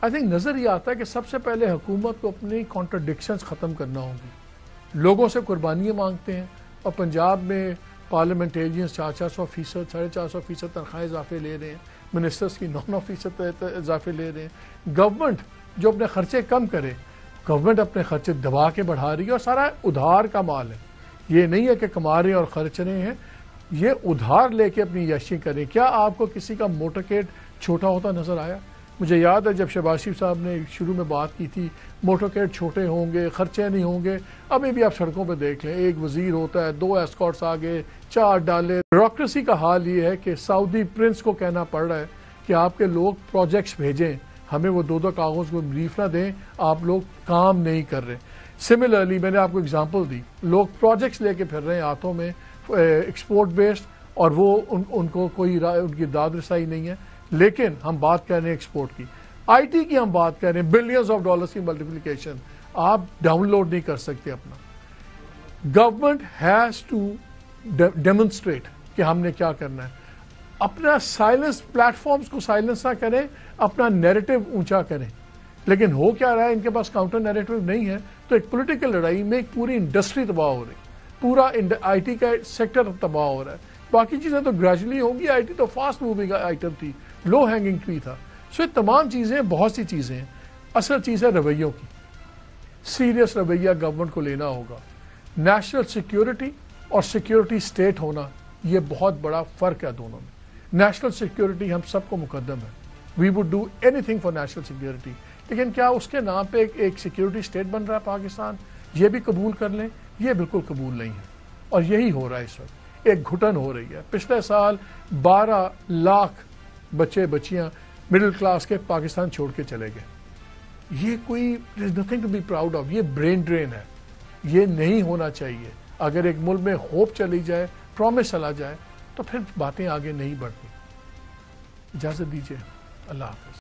آئی تھنک نظر یہ آتا ہے کہ سب سے پہلے حکومت کو اپنی کانٹرڈکشنز ختم کرنا ہوگی۔ لوگوں سے قربانیاں مانگتے ہیں اور پنجاب میں پارلیمنٹیرینز 400% 450% تنخواہیں اضافے لے رہے ہیں، منسٹرز کی 9% اضافے لے رہے ہیں۔ گورنمنٹ جو اپنے خرچے کم کرے، گورنمنٹ اپنے خرچے دبا کے بڑھا رہی ہے، اور سارا ادھار کا مال ہے۔ یہ نہیں ہے کہ کما رہے ہیں اور خرچ رہے ہیں، یہ ادھار لے کے اپنی عیاشی کریں۔ کیا آپ کو کسی کا موٹرکیڈ چھوٹا ہوتا نظر آیا؟ مجھے یاد ہے جب شہباز شریف صاحب نے شروع میں بات کی تھی موٹرکیڈ چھوٹے ہوں گے، خرچے نہیں ہوں گے، ابھی بھی آپ سڑکوں پہ دیکھ لیں، ایک وزیر ہوتا ہے، 2 ایسکارٹس آگے، 4 ڈالے۔ بیوروکریسی کا حال یہ ہے کہ سعودی پرنس کو کہنا پڑ رہا ہے کہ آپ کے لوگ پروجیکٹس بھیجیں، ہمیں وہ 2 کاغذ کو بریف نہ دیں، آپ لوگ کام نہیں کر رہے۔ سملرلی میں نے آپ کو اگزامپل دی، لوگ پروجیکٹس لے کے پھر رہے ہیں ہاتھوں میں ایکسپورٹ بیسڈ، اور وہ ان کو کوئی ان کی داد رسائی نہیں ہے، لیکن ہم بات کر رہے ہیں ایکسپورٹ کی، آئی ٹی کی ہم بات کر رہے ہیں، بلینز آف ڈالرز کی ملٹیپلیکیشن آپ ڈاؤن لوڈ نہیں کر سکتے اپنا۔ گورنمنٹ ہیز ٹو ڈیمونسٹریٹ کہ ہم نے کیا کرنا ہے، اپنا سائلنس پلیٹ فارمز کو سائلنس نہ کریں، اپنا نیریٹو اونچا کریں۔ لیکن ہو کیا رہا ہے، ان کے پاس کاؤنٹر نیریٹو نہیں ہے، تو ایک پولیٹیکل لڑائی میں ایک پوری انڈسٹری تباہ ہو رہی، پورا آئی ٹی کا سیکٹر تباہ ہو رہا ہے۔ باقی چیزیں تو گریجولی ہوں گی، آئی ٹی تو فاسٹ موونگ آئٹم تھی، لو ہینگنگ ٹری تھا۔ سو یہ تمام چیزیں، بہت سی چیزیں ہیں، اصل چیز ہے رویوں کی، سیریس رویہ گورنمنٹ کو لینا ہوگا۔ نیشنل سیکیورٹی اور سیکیورٹی اسٹیٹ ہونا، یہ بہت بڑا فرق ہے دونوں میں۔ نیشنل سیکیورٹی ہم سب کو مقدم ہے، we would do anything for national security, لیکن کیا اس کے نام پہ ایک سیکیورٹی اسٹیٹ بن رہا ہے پاکستان؟ یہ بھی قبول کر لیں، یہ بالکل قبول نہیں ہے، اور یہی ہو رہا ہے اس وقت، ایک گھٹن ہو رہی ہے۔ پچھلے سال 12 لاکھ بچے بچیاں مڈل کلاس کے پاکستان چھوڑ کے چلے گئے۔ یہ کوئی nothing to be proud of, یہ برین ڈرین ہے، یہ نہیں ہونا چاہیے۔ اگر ایک ملک میں ہوپ چلی جائے، پرومس چلا جائے، تو پھر باتیں آگے نہیں بڑھتی۔ اجازت دیجیے، اللہ حافظ۔